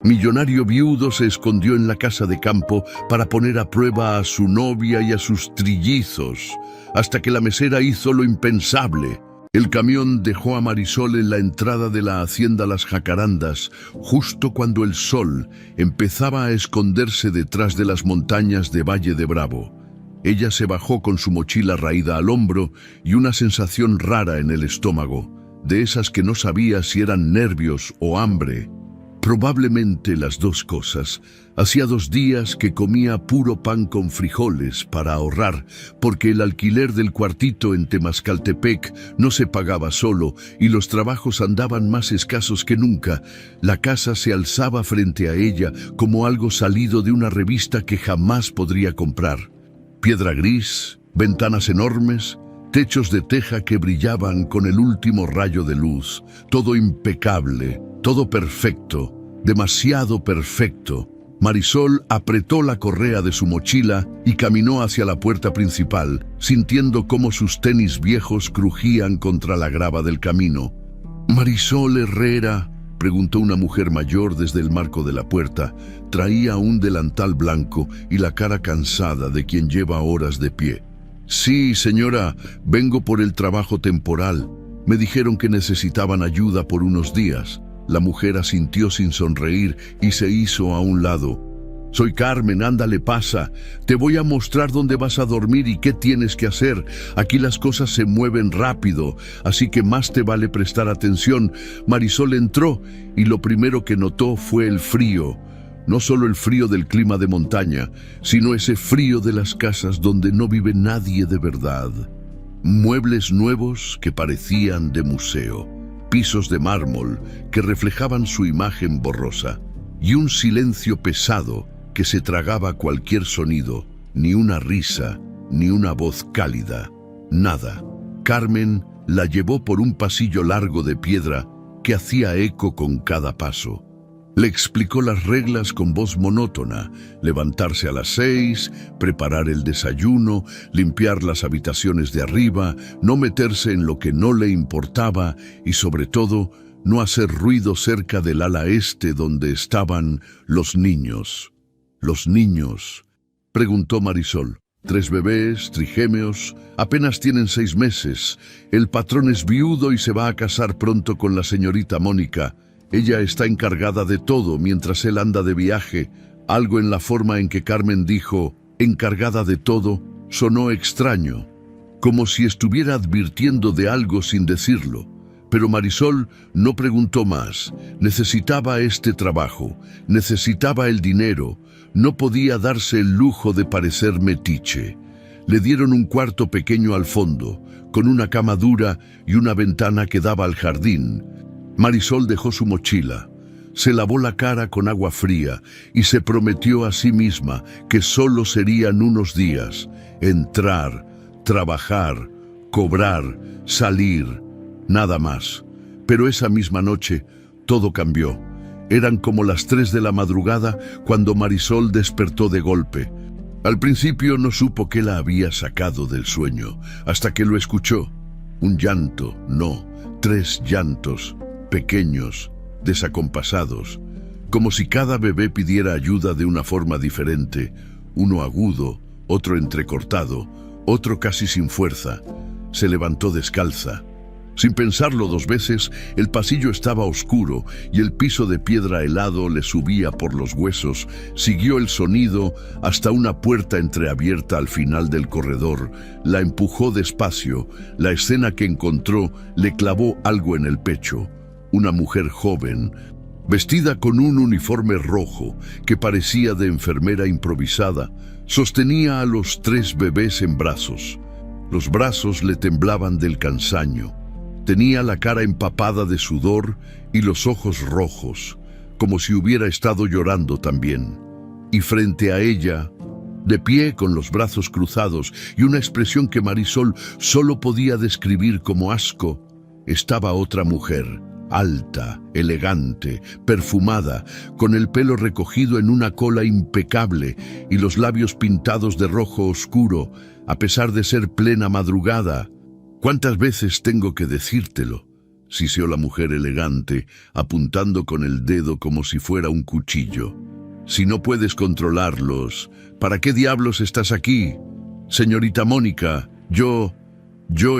Millonario viudo se escondió en la casa de campo para poner a prueba a su novia y a sus trillizos, hasta que la mesera hizo lo impensable. El camión dejó a Marisol en la entrada de la hacienda Las Jacarandas, justo cuando el sol empezaba a esconderse detrás de las montañas de Valle de Bravo. Ella se bajó con su mochila raída al hombro y una sensación rara en el estómago, de esas que no sabía si eran nervios o hambre. Probablemente las dos cosas. Hacía 2 días que comía puro pan con frijoles para ahorrar, porque el alquiler del cuartito en Temascaltepec no se pagaba solo y los trabajos andaban más escasos que nunca. La casa se alzaba frente a ella como algo salido de una revista que jamás podría comprar. Piedra gris, ventanas enormes, techos de teja que brillaban con el último rayo de luz, todo impecable, todo perfecto, demasiado perfecto. Marisol apretó la correa de su mochila y caminó hacia la puerta principal, sintiendo cómo sus tenis viejos crujían contra la grava del camino. «¿Marisol Herrera?», preguntó una mujer mayor desde el marco de la puerta. Traía un delantal blanco y la cara cansada de quien lleva horas de pie. «Sí, señora, vengo por el trabajo temporal. Me dijeron que necesitaban ayuda por unos días». La mujer asintió sin sonreír y se hizo a un lado. «Soy Carmen, ándale, pasa. Te voy a mostrar dónde vas a dormir y qué tienes que hacer. Aquí las cosas se mueven rápido, así que más te vale prestar atención». Marisol entró y lo primero que notó fue el frío. No solo el frío del clima de montaña, sino ese frío de las casas donde no vive nadie de verdad. Muebles nuevos que parecían de museo, pisos de mármol que reflejaban su imagen borrosa, y un silencio pesado que se tragaba cualquier sonido, ni una risa, ni una voz cálida, nada. Carmen la llevó por un pasillo largo de piedra que hacía eco con cada paso. Le explicó las reglas con voz monótona: levantarse a las 6, preparar el desayuno, limpiar las habitaciones de arriba, no meterse en lo que no le importaba y, sobre todo, no hacer ruido cerca del ala este donde estaban los niños. «¿Los niños?», preguntó Marisol. «3 bebés, trigémeos, apenas tienen 6 meses. El patrón es viudo y se va a casar pronto con la señorita Mónica. Ella está encargada de todo mientras él anda de viaje». Algo en la forma en que Carmen dijo «encargada de todo» sonó extraño, como si estuviera advirtiendo de algo sin decirlo. Pero Marisol no preguntó más. Necesitaba este trabajo, necesitaba el dinero, no podía darse el lujo de parecer metiche. Le dieron un cuarto pequeño al fondo, con una cama dura y una ventana que daba al jardín. Marisol dejó su mochila, se lavó la cara con agua fría y se prometió a sí misma que solo serían unos días. Entrar, trabajar, cobrar, salir, nada más. Pero esa misma noche todo cambió. Eran como las 3 de la madrugada cuando Marisol despertó de golpe. Al principio no supo qué la había sacado del sueño, hasta que lo escuchó. Un llanto, no, 3 llantos, pequeños, desacompasados, como si cada bebé pidiera ayuda de una forma diferente, uno agudo, otro entrecortado, otro casi sin fuerza. Se levantó descalza. Sin pensarlo 2 veces, el pasillo estaba oscuro y el piso de piedra helado le subía por los huesos. Siguió el sonido hasta una puerta entreabierta al final del corredor. La empujó despacio. La escena que encontró le clavó algo en el pecho. Una mujer joven, vestida con un uniforme rojo que parecía de enfermera improvisada, sostenía a los 3 bebés en brazos. Los brazos le temblaban del cansancio. Tenía la cara empapada de sudor y los ojos rojos, como si hubiera estado llorando también. Y frente a ella, de pie con los brazos cruzados y una expresión que Marisol solo podía describir como asco, estaba otra mujer, alta, elegante, perfumada, con el pelo recogido en una cola impecable y los labios pintados de rojo oscuro, a pesar de ser plena madrugada. «¿Cuántas veces tengo que decírtelo?», siseó la mujer elegante, apuntando con el dedo como si fuera un cuchillo. Si no puedes controlarlos, ¿para qué diablos estás aquí? Señorita Mónica, yo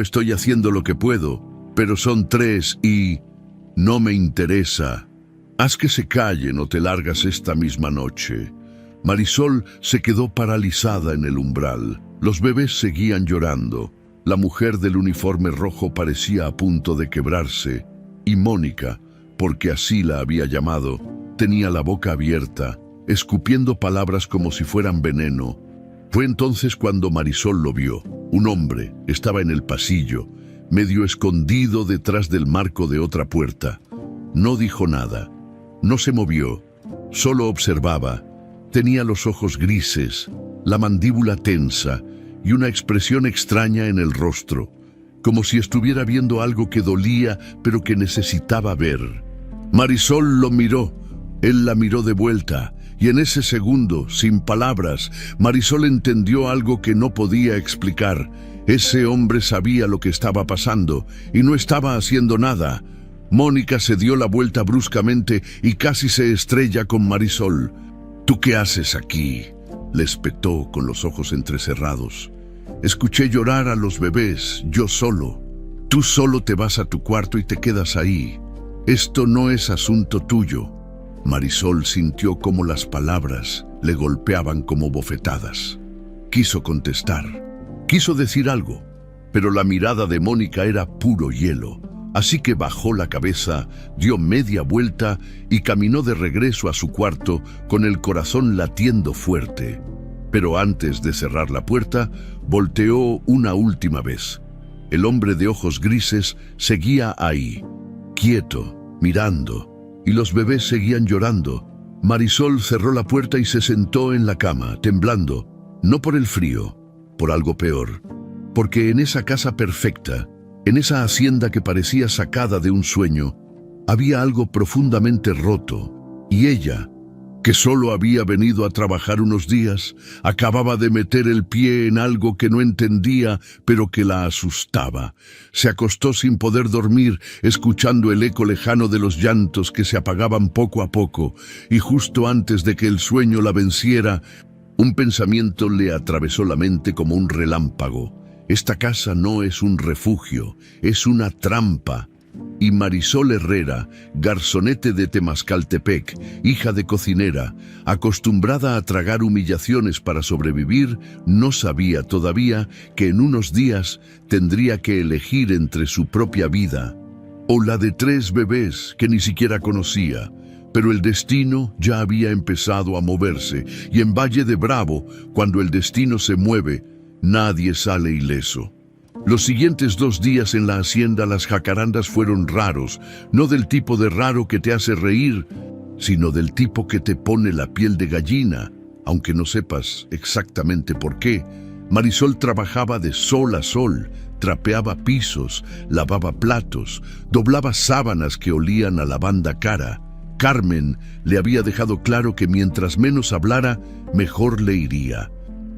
estoy haciendo lo que puedo, pero son 3 y no me interesa. Haz que se callen o te largas esta misma noche. Marisol se quedó paralizada en el umbral. Los bebés seguían llorando. La mujer del uniforme rojo parecía a punto de quebrarse, y Mónica, porque así la había llamado, tenía la boca abierta, escupiendo palabras como si fueran veneno. Fue entonces cuando Marisol lo vio. Un hombre estaba en el pasillo, medio escondido detrás del marco de otra puerta. No dijo nada, no se movió, solo observaba. Tenía los ojos grises, la mandíbula tensa y una expresión extraña en el rostro, como si estuviera viendo algo que dolía pero que necesitaba ver. Marisol lo miró, él la miró de vuelta, y en ese segundo, sin palabras, Marisol entendió algo que no podía explicar. Ese hombre sabía lo que estaba pasando y no estaba haciendo nada. Mónica se dio la vuelta bruscamente y casi se estrella con Marisol. «¿Tú qué haces aquí?», le espetó con los ojos entrecerrados. «Escuché llorar a los bebés, yo solo. Tú solo te vas a tu cuarto y te quedas ahí. Esto no es asunto tuyo». Marisol sintió cómo las palabras le golpeaban como bofetadas. Quiso contestar, quiso decir algo, pero la mirada de Mónica era puro hielo. Así que bajó la cabeza, dio media vuelta y caminó de regreso a su cuarto con el corazón latiendo fuerte. Pero antes de cerrar la puerta, volteó una última vez. El hombre de ojos grises seguía ahí, quieto, mirando, y los bebés seguían llorando. Marisol cerró la puerta y se sentó en la cama, temblando, no por el frío, por algo peor, porque en esa casa perfecta, en esa hacienda que parecía sacada de un sueño, había algo profundamente roto, y ella, que solo había venido a trabajar unos días, acababa de meter el pie en algo que no entendía, pero que la asustaba. Se acostó sin poder dormir, escuchando el eco lejano de los llantos que se apagaban poco a poco, y justo antes de que el sueño la venciera, un pensamiento le atravesó la mente como un relámpago. Esta casa no es un refugio, es una trampa. Y Marisol Herrera, garzonete de Temascaltepec, hija de cocinera, acostumbrada a tragar humillaciones para sobrevivir, no sabía todavía que en unos días tendría que elegir entre su propia vida o la de 3 bebés que ni siquiera conocía. Pero el destino ya había empezado a moverse, y en Valle de Bravo, cuando el destino se mueve, nadie sale ileso. Los siguientes 2 días en la hacienda las jacarandas fueron raros, no del tipo de raro que te hace reír, sino del tipo que te pone la piel de gallina, aunque no sepas exactamente por qué. Marisol trabajaba de sol a sol, trapeaba pisos, lavaba platos, doblaba sábanas que olían a lavanda cara. Carmen le había dejado claro que mientras menos hablara, mejor le iría.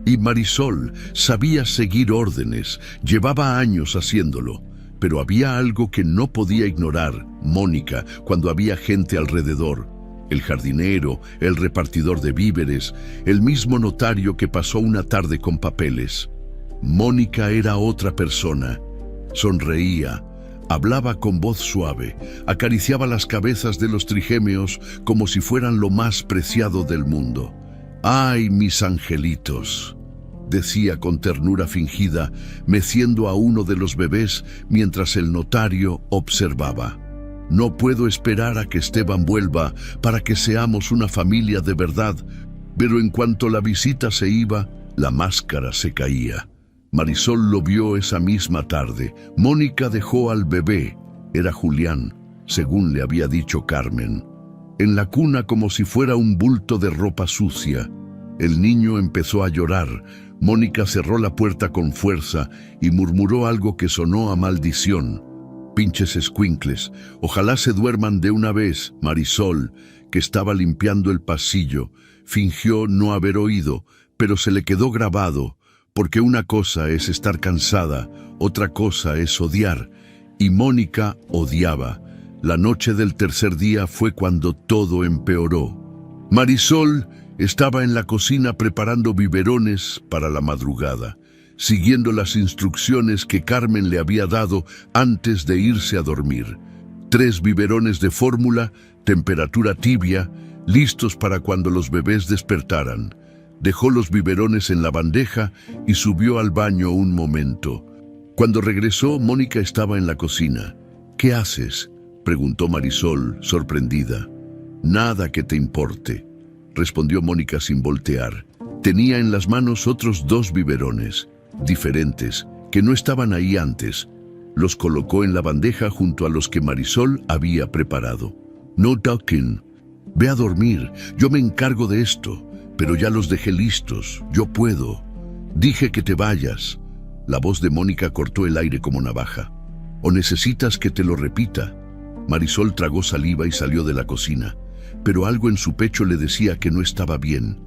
Y Marisol sabía seguir órdenes, llevaba años haciéndolo, pero había algo que no podía ignorar Mónica cuando había gente alrededor. El jardinero, el repartidor de víveres, el mismo notario que pasó una tarde con papeles. Mónica era otra persona. Sonreía, hablaba con voz suave, acariciaba las cabezas de los trigémeos como si fueran lo más preciado del mundo. «¡Ay, mis angelitos!», decía con ternura fingida, meciendo a uno de los bebés mientras el notario observaba. «No puedo esperar a que Esteban vuelva para que seamos una familia de verdad». Pero en cuanto la visita se iba, la máscara se caía. Marisol lo vio esa misma tarde. Mónica dejó al bebé, era Julián, según le había dicho Carmen, en la cuna como si fuera un bulto de ropa sucia. El niño empezó a llorar. Mónica cerró la puerta con fuerza y murmuró algo que sonó a maldición. «Pinches escuincles, ojalá se duerman de una vez». Marisol, que estaba limpiando el pasillo, fingió no haber oído, pero se le quedó grabado, porque una cosa es estar cansada, otra cosa es odiar, y Mónica odiaba. La noche del tercer día fue cuando todo empeoró. Marisol estaba en la cocina preparando biberones para la madrugada, siguiendo las instrucciones que Carmen le había dado antes de irse a dormir. 3 biberones de fórmula, temperatura tibia, listos para cuando los bebés despertaran. Dejó los biberones en la bandeja y subió al baño un momento. Cuando regresó, Mónica estaba en la cocina. «¿Qué haces?», preguntó Marisol, sorprendida. «Nada que te importe», respondió Mónica sin voltear. Tenía en las manos otros 2 biberones, diferentes, que no estaban ahí antes. Los colocó en la bandeja junto a los que Marisol había preparado. «No talking. Ve a dormir, yo me encargo de esto, pero ya los dejé listos, yo puedo. Dije que te vayas». La voz de Mónica cortó el aire como navaja. «¿O necesitas que te lo repita?». Marisol tragó saliva y salió de la cocina, pero algo en su pecho le decía que no estaba bien.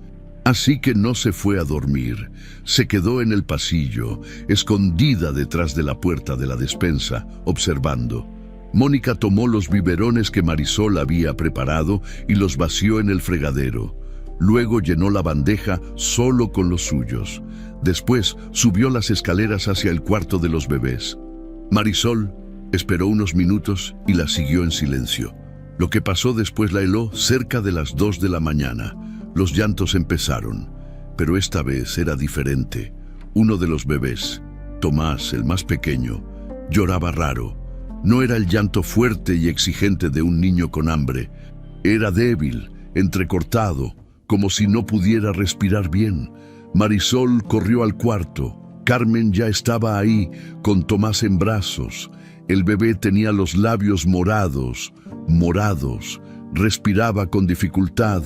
Así que no se fue a dormir. Se quedó en el pasillo, escondida detrás de la puerta de la despensa, observando. Mónica tomó los biberones que Marisol había preparado y los vació en el fregadero. Luego llenó la bandeja solo con los suyos. Después subió las escaleras hacia el cuarto de los bebés. Marisol esperó unos minutos y la siguió en silencio. Lo que pasó después la heló cerca de las 2 de la mañana. Los llantos empezaron, pero esta vez era diferente. Uno de los bebés, Tomás, el más pequeño, lloraba raro. No era el llanto fuerte y exigente de un niño con hambre. Era débil, entrecortado, como si no pudiera respirar bien. Marisol corrió al cuarto. Carmen ya estaba ahí, con Tomás en brazos. El bebé tenía los labios morados, respiraba con dificultad,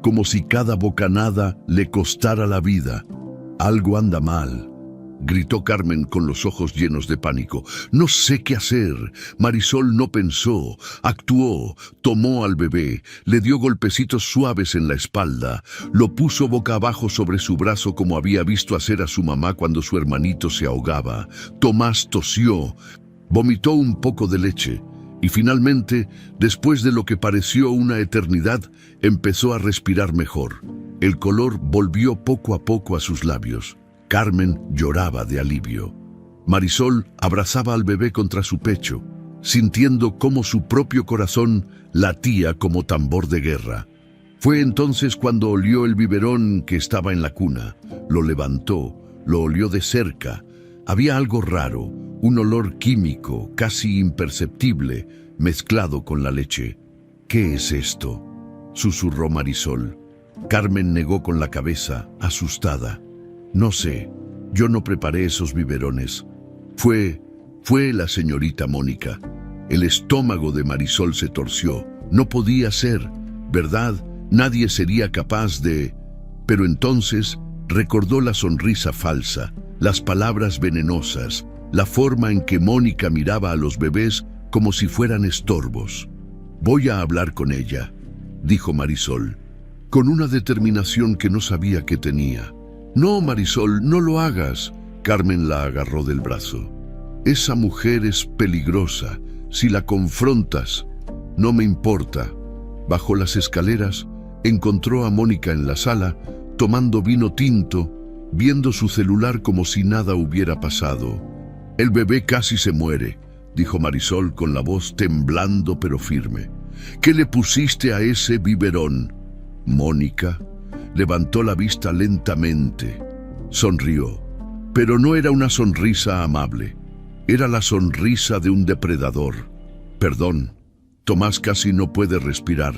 como si cada bocanada le costara la vida. «Algo anda mal», gritó Carmen con los ojos llenos de pánico. «No sé qué hacer». Marisol no pensó, actuó, tomó al bebé, le dio golpecitos suaves en la espalda, lo puso boca abajo sobre su brazo como había visto hacer a su mamá cuando su hermanito se ahogaba. Tomás tosió, vomitó un poco de leche y finalmente, después de lo que pareció una eternidad, empezó a respirar mejor. El color volvió poco a poco a sus labios. Carmen lloraba de alivio. Marisol abrazaba al bebé contra su pecho, sintiendo cómo su propio corazón latía como tambor de guerra. Fue entonces cuando olió el biberón que estaba en la cuna. Lo levantó, lo olió de cerca. Había algo raro, un olor químico, casi imperceptible, mezclado con la leche. «¿Qué es esto?», susurró Marisol. Carmen negó con la cabeza, asustada. «No sé, yo no preparé esos biberones. Fue la señorita Mónica». El estómago de Marisol se torció. No podía ser, ¿verdad? Nadie sería capaz de... Pero entonces recordó la sonrisa falsa, las palabras venenosas, la forma en que Mónica miraba a los bebés como si fueran estorbos. «Voy a hablar con ella», dijo Marisol, con una determinación que no sabía que tenía. «No, Marisol, no lo hagas», Carmen la agarró del brazo. «Esa mujer es peligrosa. Si la confrontas...». «No me importa». Bajó las escaleras, encontró a Mónica en la sala, tomando vino tinto, viendo su celular como si nada hubiera pasado. «El bebé casi se muere», dijo Marisol con la voz temblando pero firme. «¿Qué le pusiste a ese biberón?». Mónica levantó la vista lentamente. Sonrió, pero no era una sonrisa amable. Era la sonrisa de un depredador. «Perdón, Tomás casi no puede respirar.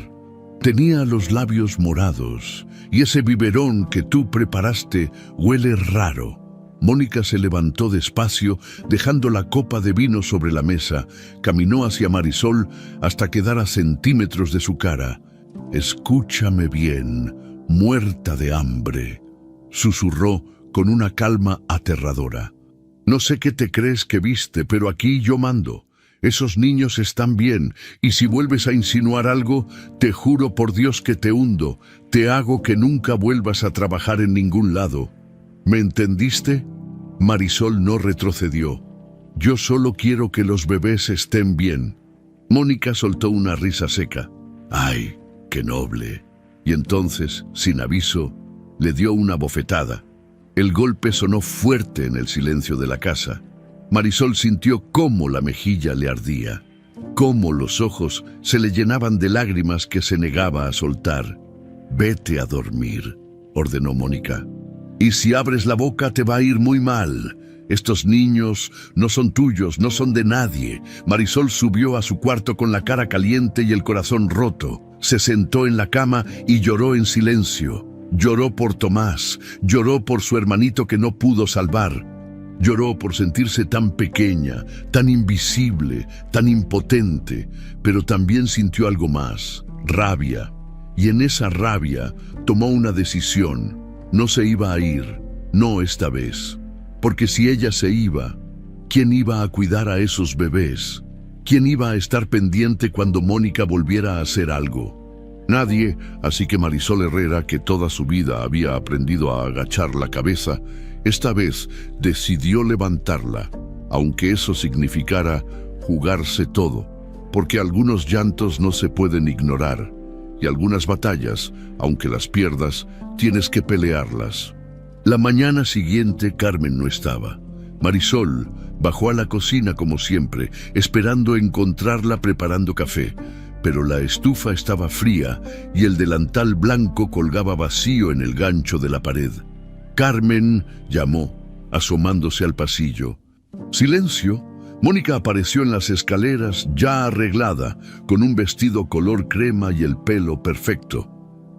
Tenía los labios morados y ese biberón que tú preparaste huele raro». Mónica se levantó despacio, dejando la copa de vino sobre la mesa. Caminó hacia Marisol hasta quedar a centímetros de su cara. «Escúchame bien, muerta de hambre», susurró con una calma aterradora. «No sé qué te crees que viste, pero aquí yo mando. Esos niños están bien, y si vuelves a insinuar algo, te juro por Dios que te hundo. Te hago que nunca vuelvas a trabajar en ningún lado. ¿Me entendiste?». Marisol no retrocedió. Yo solo quiero que los bebés estén bien. Mónica soltó una risa seca. ¡Ay, qué noble! Y entonces, sin aviso, le dio una bofetada. El golpe sonó fuerte en el silencio de la casa. Marisol sintió cómo la mejilla le ardía, cómo los ojos se le llenaban de lágrimas que se negaba a soltar. «Vete a dormir», ordenó Mónica. «Y si abres la boca te va a ir muy mal. Estos niños no son tuyos, no son de nadie». Marisol subió a su cuarto con la cara caliente y el corazón roto. Se sentó en la cama y lloró en silencio. Lloró por Tomás, lloró por su hermanito que no pudo salvar. Lloró por sentirse tan pequeña, tan invisible, tan impotente, pero también sintió algo más, rabia. Y en esa rabia tomó una decisión. No se iba a ir, no esta vez. Porque si ella se iba, ¿quién iba a cuidar a esos bebés? ¿Quién iba a estar pendiente cuando Mónica volviera a hacer algo? Nadie, así que Marisol Herrera, que toda su vida había aprendido a agachar la cabeza, esta vez decidió levantarla, aunque eso significara jugarse todo, porque algunos llantos no se pueden ignorar, y algunas batallas, aunque las pierdas, tienes que pelearlas. La mañana siguiente Carmen no estaba. Marisol bajó a la cocina como siempre, esperando encontrarla preparando café, pero la estufa estaba fría y el delantal blanco colgaba vacío en el gancho de la pared. Carmen llamó, asomándose al pasillo. ¡Silencio! Mónica apareció en las escaleras ya arreglada, con un vestido color crema y el pelo perfecto.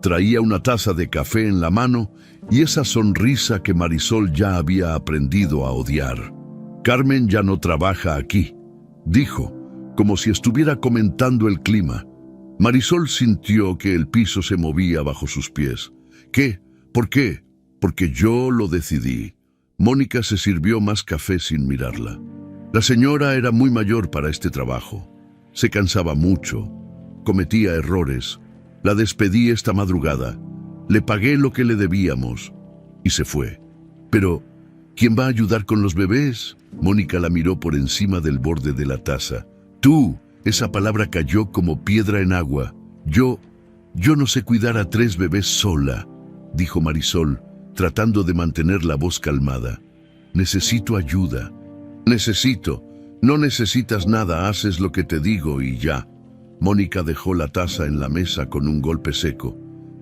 Traía una taza de café en la mano y esa sonrisa que Marisol ya había aprendido a odiar. «Carmen ya no trabaja aquí», dijo, como si estuviera comentando el clima. Marisol sintió que el piso se movía bajo sus pies. «¿Qué? ¿Por qué?» «Porque yo lo decidí». Mónica se sirvió más café sin mirarla. La señora era muy mayor para este trabajo. Se cansaba mucho, cometía errores. La despedí esta madrugada. Le pagué lo que le debíamos y se fue. Pero, ¿quién va a ayudar con los bebés? Mónica la miró por encima del borde de la taza. Tú, esa palabra cayó como piedra en agua. Yo no sé cuidar a 3 bebés sola, dijo Marisol, tratando de mantener la voz calmada. Necesito ayuda. No necesitas nada, haces lo que te digo y ya. Mónica dejó la taza en la mesa con un golpe seco.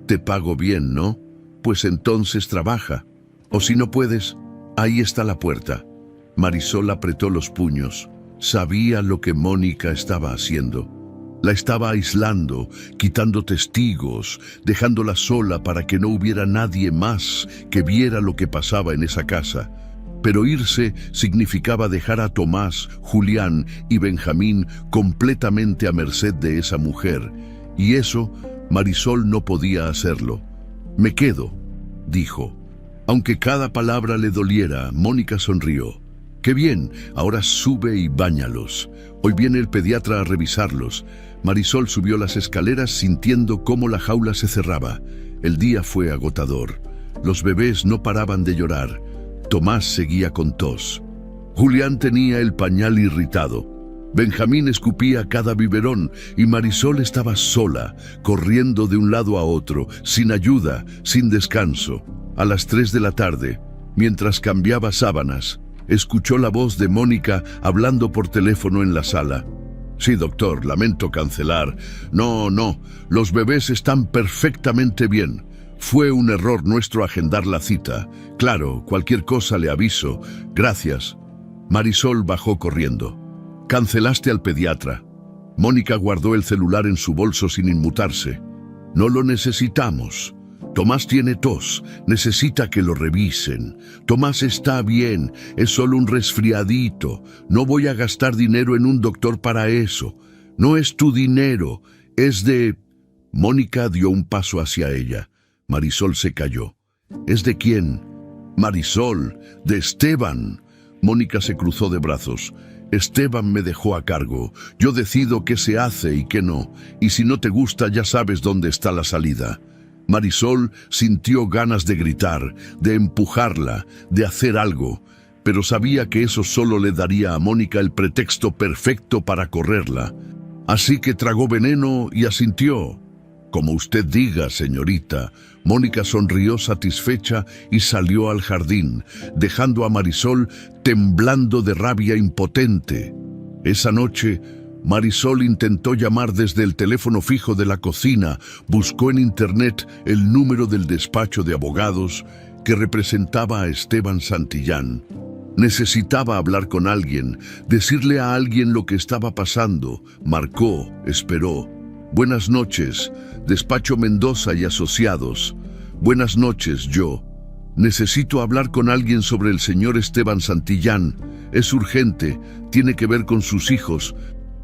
Te pago bien, ¿no? Pues entonces trabaja. O si no puedes, ahí está la puerta. Marisol apretó los puños. Sabía lo que Mónica estaba haciendo. La estaba aislando, quitando testigos, dejándola sola para que no hubiera nadie más que viera lo que pasaba en esa casa. Pero irse significaba dejar a Tomás, Julián y Benjamín completamente a merced de esa mujer. Y eso, Marisol no podía hacerlo. «Me quedo», dijo. Aunque cada palabra le doliera, Mónica sonrió. «Qué bien, ahora sube y báñalos. Hoy viene el pediatra a revisarlos». Marisol subió las escaleras sintiendo cómo la jaula se cerraba. El día fue agotador. Los bebés no paraban de llorar. Tomás seguía con tos. Julián tenía el pañal irritado. Benjamín escupía cada biberón y Marisol estaba sola, corriendo de un lado a otro, sin ayuda, sin descanso. A las 3 de la tarde, mientras cambiaba sábanas, escuchó la voz de Mónica hablando por teléfono en la sala. «Sí, doctor, lamento cancelar. No, los bebés están perfectamente bien. Fue un error nuestro agendar la cita. Claro, cualquier cosa le aviso. Gracias». Marisol bajó corriendo. «Cancelaste al pediatra». Mónica guardó el celular en su bolso sin inmutarse. «No lo necesitamos. Tomás tiene tos, necesita que lo revisen. Tomás está bien, es solo un resfriadito. No voy a gastar dinero en un doctor para eso. No es tu dinero, es de...» Mónica dio un paso hacia ella. Marisol se calló. «¿Es de quién?» «Marisol, de Esteban». Mónica se cruzó de brazos. «Esteban me dejó a cargo. Yo decido qué se hace y qué no. Y si no te gusta, ya sabes dónde está la salida». Marisol sintió ganas de gritar, de empujarla, de hacer algo, pero sabía que eso solo le daría a Mónica el pretexto perfecto para correrla. Así que tragó veneno y asintió. «Como usted diga, señorita». Mónica sonrió satisfecha y salió al jardín, dejando a Marisol temblando de rabia impotente. Esa noche, Marisol intentó llamar desde el teléfono fijo de la cocina, buscó en internet el número del despacho de abogados que representaba a Esteban Santillán. Necesitaba hablar con alguien, decirle a alguien lo que estaba pasando. Marcó, esperó. «Buenas noches, despacho Mendoza y Asociados. Buenas noches, yo. Necesito hablar con alguien sobre el señor Esteban Santillán. Es urgente, tiene que ver con sus hijos.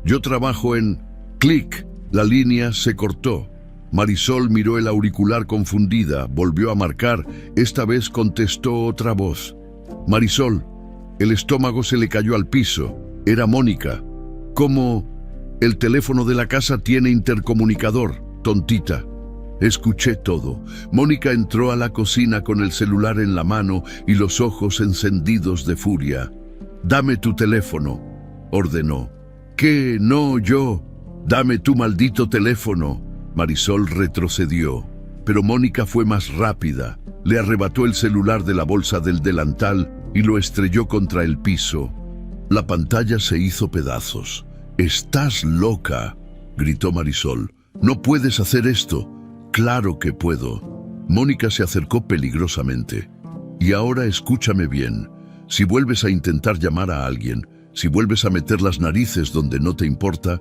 Yo trabajo en...». Clic, la línea se cortó. Marisol miró el auricular confundida, volvió a marcar. Esta vez contestó otra voz. «Marisol». El estómago se le cayó al piso. Era Mónica. «¿Cómo? El teléfono de la casa tiene intercomunicador, tontita». Escuché todo. Mónica entró a la cocina con el celular en la mano y los ojos encendidos de furia. «Dame tu teléfono», ordenó. «¿Qué? No, yo». «Dame tu maldito teléfono». Marisol retrocedió, pero Mónica fue más rápida. Le arrebató el celular de la bolsa del delantal y lo estrelló contra el piso. La pantalla se hizo pedazos. «Estás loca», gritó Marisol. «No puedes hacer esto». «Claro que puedo». Mónica se acercó peligrosamente. «Y ahora escúchame bien. Si vuelves a intentar llamar a alguien, si vuelves a meter las narices donde no te importa,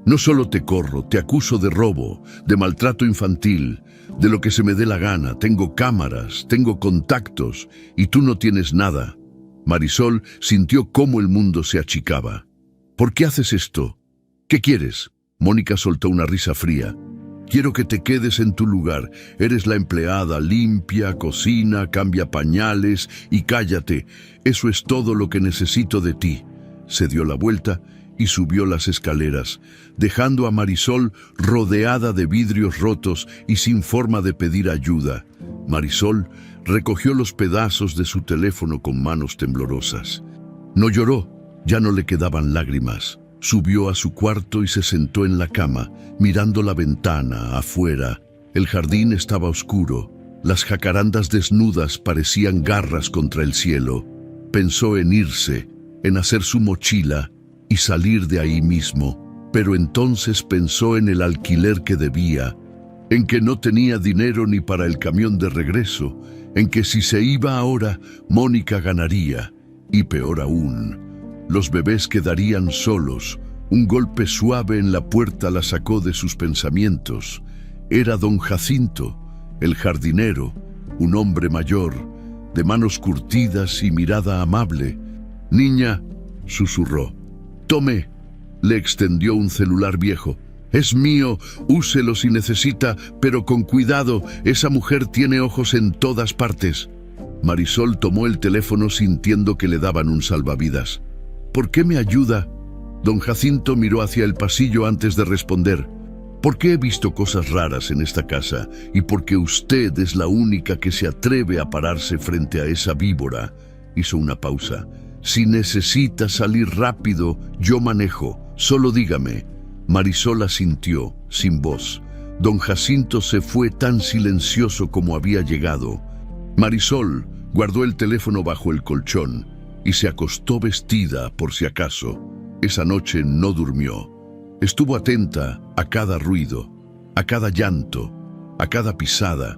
no solo te corro, te acuso de robo, de maltrato infantil, de lo que se me dé la gana. Tengo cámaras, tengo contactos, y tú no tienes nada». Marisol sintió cómo el mundo se achicaba. «¿Por qué haces esto? ¿Qué quieres?». Mónica soltó una risa fría. «Quiero que te quedes en tu lugar. Eres la empleada, limpia, cocina, cambia pañales y cállate. Eso es todo lo que necesito de ti». Se dio la vuelta y subió las escaleras, dejando a Marisol rodeada de vidrios rotos y sin forma de pedir ayuda. Marisol recogió los pedazos de su teléfono con manos temblorosas. No lloró, ya no le quedaban lágrimas. Subió a su cuarto y se sentó en la cama, mirando la ventana, afuera. El jardín estaba oscuro. Las jacarandas desnudas parecían garras contra el cielo. Pensó en irse, en hacer su mochila y salir de ahí mismo. Pero entonces pensó en el alquiler que debía, en que no tenía dinero ni para el camión de regreso, en que si se iba ahora, Mónica ganaría. Y peor aún, los bebés quedarían solos. Un golpe suave en la puerta la sacó de sus pensamientos. Era don Jacinto, el jardinero, un hombre mayor, de manos curtidas y mirada amable. «Niña», susurró. «Tome». Le extendió un celular viejo. «Es mío, úselo si necesita, pero con cuidado, esa mujer tiene ojos en todas partes». Marisol tomó el teléfono sintiendo que le daban un salvavidas. «¿Por qué me ayuda?». Don Jacinto miró hacia el pasillo antes de responder. «Porque he visto cosas raras en esta casa y porque usted es la única que se atreve a pararse frente a esa víbora». Hizo una pausa. «Si necesita salir rápido, yo manejo. Solo dígame». Marisol asintió, sin voz. Don Jacinto se fue tan silencioso como había llegado. Marisol guardó el teléfono bajo el colchón y se acostó vestida por si acaso. Esa noche no durmió. Estuvo atenta a cada ruido, a cada llanto, a cada pisada,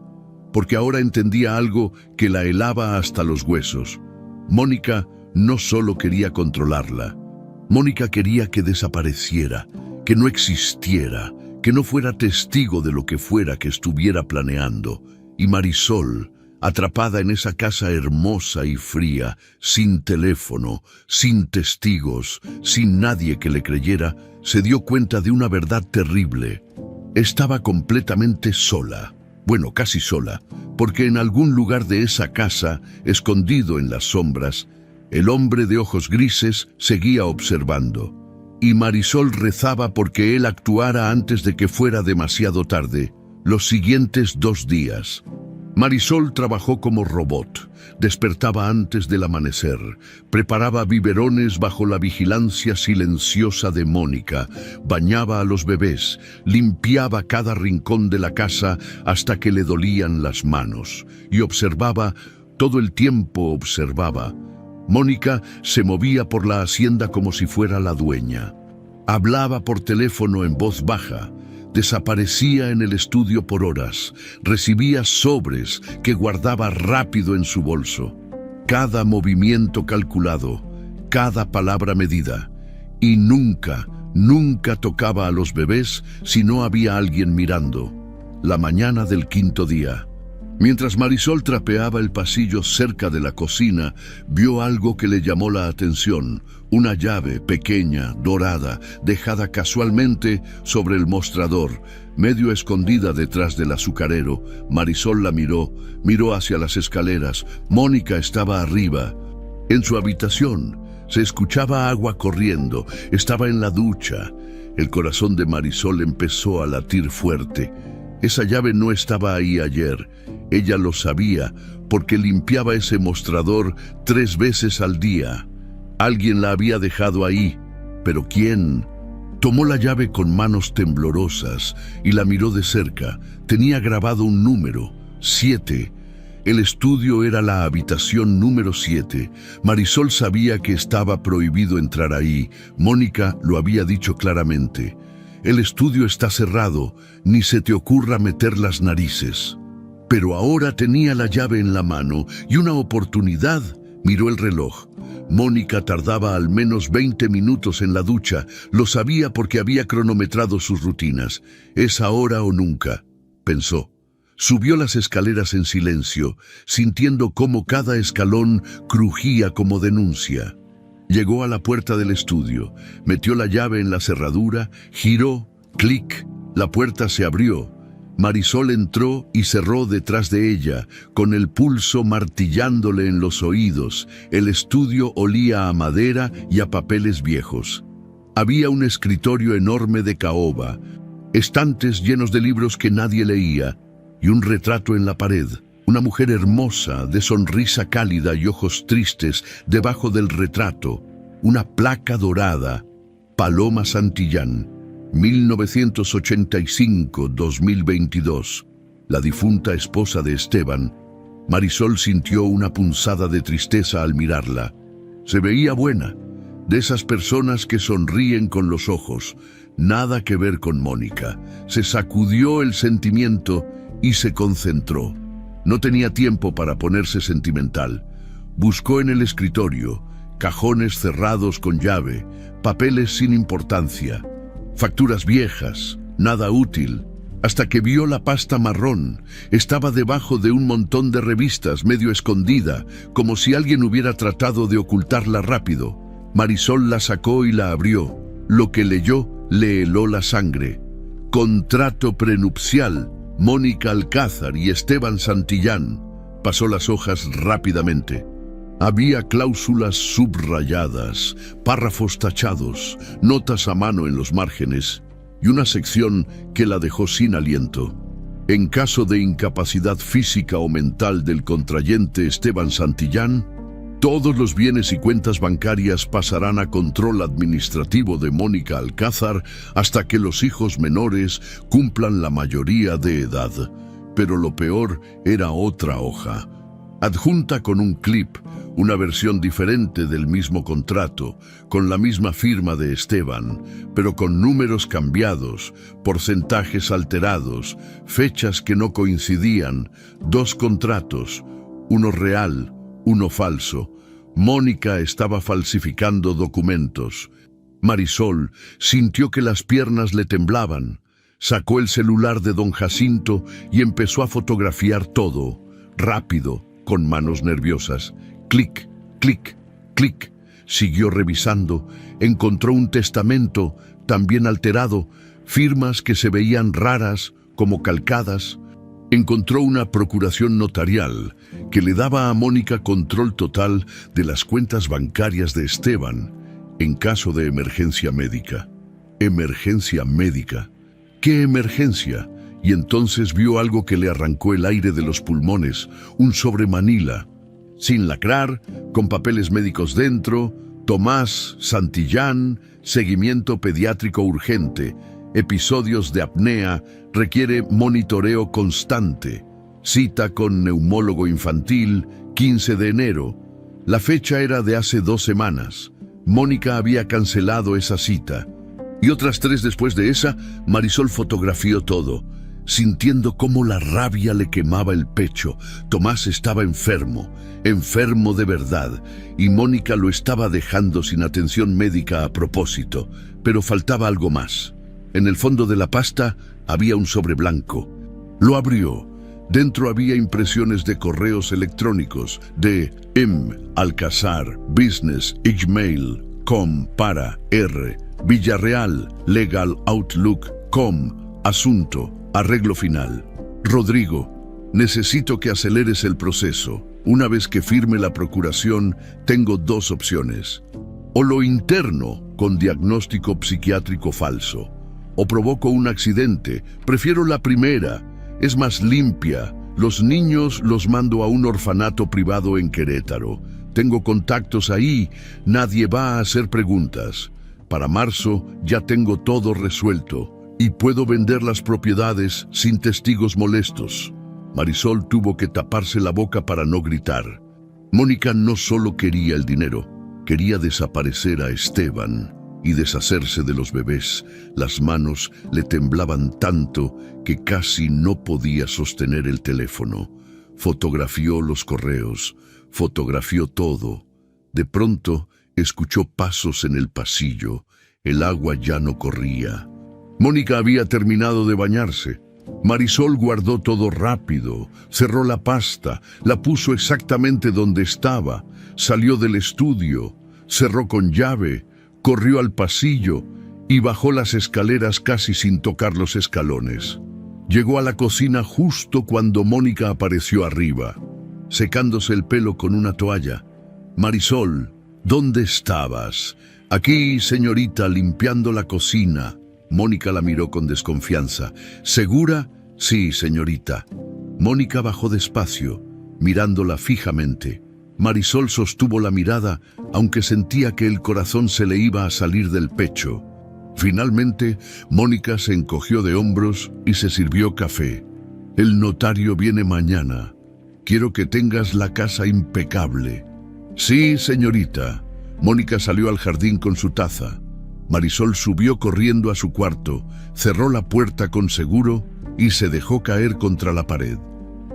porque ahora entendía algo que la helaba hasta los huesos. Mónica no solo quería controlarla. Mónica quería que desapareciera, que no existiera, que no fuera testigo de lo que fuera que estuviera planeando. Y Marisol, atrapada en esa casa hermosa y fría, sin teléfono, sin testigos, sin nadie que le creyera, se dio cuenta de una verdad terrible. Estaba completamente sola. Bueno, casi sola, porque en algún lugar de esa casa, escondido en las sombras, el hombre de ojos grises seguía observando. Y Marisol rezaba porque él actuara antes de que fuera demasiado tarde. Los siguientes 2 días. Marisol trabajó como robot, despertaba antes del amanecer, preparaba biberones bajo la vigilancia silenciosa de Mónica, bañaba a los bebés, limpiaba cada rincón de la casa hasta que le dolían las manos, y observaba, todo el tiempo observaba. Mónica se movía por la hacienda como si fuera la dueña. Hablaba por teléfono en voz baja. Desaparecía en el estudio por horas, recibía sobres que guardaba rápido en su bolso. Cada movimiento calculado, cada palabra medida. Y nunca tocaba a los bebés si no había alguien mirando. La mañana del quinto día. Mientras Marisol trapeaba el pasillo cerca de la cocina, vio algo que le llamó la atención. Una llave pequeña, dorada, dejada casualmente sobre el mostrador, medio escondida detrás del azucarero. Marisol la miró hacia las escaleras. Mónica estaba arriba. En su habitación se escuchaba agua corriendo, estaba en la ducha. El corazón de Marisol empezó a latir fuerte. Esa llave no estaba ahí ayer. Ella lo sabía porque limpiaba ese mostrador 3 veces al día. Alguien la había dejado ahí, pero ¿quién? Tomó la llave con manos temblorosas y la miró de cerca. Tenía grabado un número, 7. El estudio era la habitación número 7. Marisol sabía que estaba prohibido entrar ahí. Mónica lo había dicho claramente. El estudio está cerrado, ni se te ocurra meter las narices. Pero ahora tenía la llave en la mano y una oportunidad. Miró el reloj. Mónica tardaba al menos 20 minutos en la ducha. Lo sabía porque había cronometrado sus rutinas. Es ahora o nunca, pensó. Subió las escaleras en silencio, sintiendo cómo cada escalón crujía como denuncia. Llegó a la puerta del estudio, metió la llave en la cerradura, giró, clic, la puerta se abrió. Marisol entró y cerró detrás de ella, con el pulso martillándole en los oídos. El estudio olía a madera y a papeles viejos. Había un escritorio enorme de caoba, estantes llenos de libros que nadie leía, y un retrato en la pared. Una mujer hermosa, de sonrisa cálida y ojos tristes, debajo del retrato. Una placa dorada, Paloma Santillán, 1985-2022. La difunta esposa de Esteban. Marisol sintió una punzada de tristeza al mirarla. Se veía buena, de esas personas que sonríen con los ojos. Nada que ver con Mónica. Se sacudió el sentimiento y se concentró. No tenía tiempo para ponerse sentimental. Buscó en el escritorio, cajones cerrados con llave, papeles sin importancia, facturas viejas, nada útil, hasta que vio la pasta marrón. Estaba debajo de un montón de revistas, medio escondida, como si alguien hubiera tratado de ocultarla rápido. Marisol la sacó y la abrió. Lo que leyó le heló la sangre. Contrato prenupcial, Mónica Alcázar y Esteban Santillán. Pasó las hojas rápidamente. Había cláusulas subrayadas, párrafos tachados, notas a mano en los márgenes y una sección que la dejó sin aliento. En caso de incapacidad física o mental del contrayente Esteban Santillán, todos los bienes y cuentas bancarias pasarán a control administrativo de Mónica Alcázar hasta que los hijos menores cumplan la mayoría de edad. Pero lo peor era otra hoja, adjunta con un clip, una versión diferente del mismo contrato, con la misma firma de Esteban, pero con números cambiados, porcentajes alterados, fechas que no coincidían, 2 contratos, uno real, uno falso. Mónica estaba falsificando documentos. Marisol sintió que las piernas le temblaban. Sacó el celular de don Jacinto y empezó a fotografiar todo, rápido, con manos nerviosas. Clic, clic, clic. Siguió revisando. Encontró un testamento, también alterado, firmas que se veían raras, como calcadas. Encontró una procuración notarial que le daba a Mónica control total de las cuentas bancarias de Esteban en caso de emergencia médica. ¿Emergencia médica? ¿Qué emergencia? y entonces vio algo que le arrancó el aire de los pulmones, un sobre Manila, sin lacrar, con papeles médicos dentro, Tomás Santillán, seguimiento pediátrico urgente, episodios de apnea, requiere monitoreo constante, cita con neumólogo infantil, 15 de enero. La fecha era de hace 2 semanas. Mónica había cancelado esa cita. Y otras 3 después de esa, Marisol fotografió todo, sintiendo cómo la rabia le quemaba el pecho. Tomás estaba enfermo de verdad, y Mónica lo estaba dejando sin atención médica a propósito, pero faltaba algo más. En el fondo de la pasta había un sobre blanco. Lo abrió. Dentro había impresiones de correos electrónicos de Alcázar, Business, Gmail, com, para, R, Villarreal, Legal, Outlook, com, asunto, arreglo final. Rodrigo, necesito que aceleres el proceso. Una vez que firme la procuración, tengo 2 opciones. O lo interno con diagnóstico psiquiátrico falso, o provoco un accidente. Prefiero la primera. Es más limpia. Los niños los mando a un orfanato privado en Querétaro. Tengo contactos ahí. Nadie va a hacer preguntas. Para marzo ya tengo todo resuelto y puedo vender las propiedades sin testigos molestos. Marisol tuvo que taparse la boca para no gritar. Mónica no solo quería el dinero, quería desaparecer a Esteban y deshacerse de los bebés. Las manos le temblaban tanto que casi no podía sostener el teléfono. Fotografió los correos, fotografió todo. De pronto escuchó pasos en el pasillo. El agua ya no corría. Mónica había terminado de bañarse. Marisol guardó todo rápido, cerró la pasta, la puso exactamente donde estaba, salió del estudio, cerró con llave, corrió al pasillo y bajó las escaleras casi sin tocar los escalones. Llegó a la cocina justo cuando Mónica apareció arriba, secándose el pelo con una toalla. Marisol, ¿dónde estabas? Aquí, señorita, limpiando la cocina. Mónica la miró con desconfianza. ¿Segura? Sí, señorita. Mónica bajó despacio, mirándola fijamente. Marisol sostuvo la mirada, aunque sentía que el corazón se le iba a salir del pecho. Finalmente, Mónica se encogió de hombros y se sirvió café. El notario viene mañana. Quiero que tengas la casa impecable. Sí, señorita. Mónica salió al jardín con su taza. Marisol subió corriendo a su cuarto, cerró la puerta con seguro y se dejó caer contra la pared.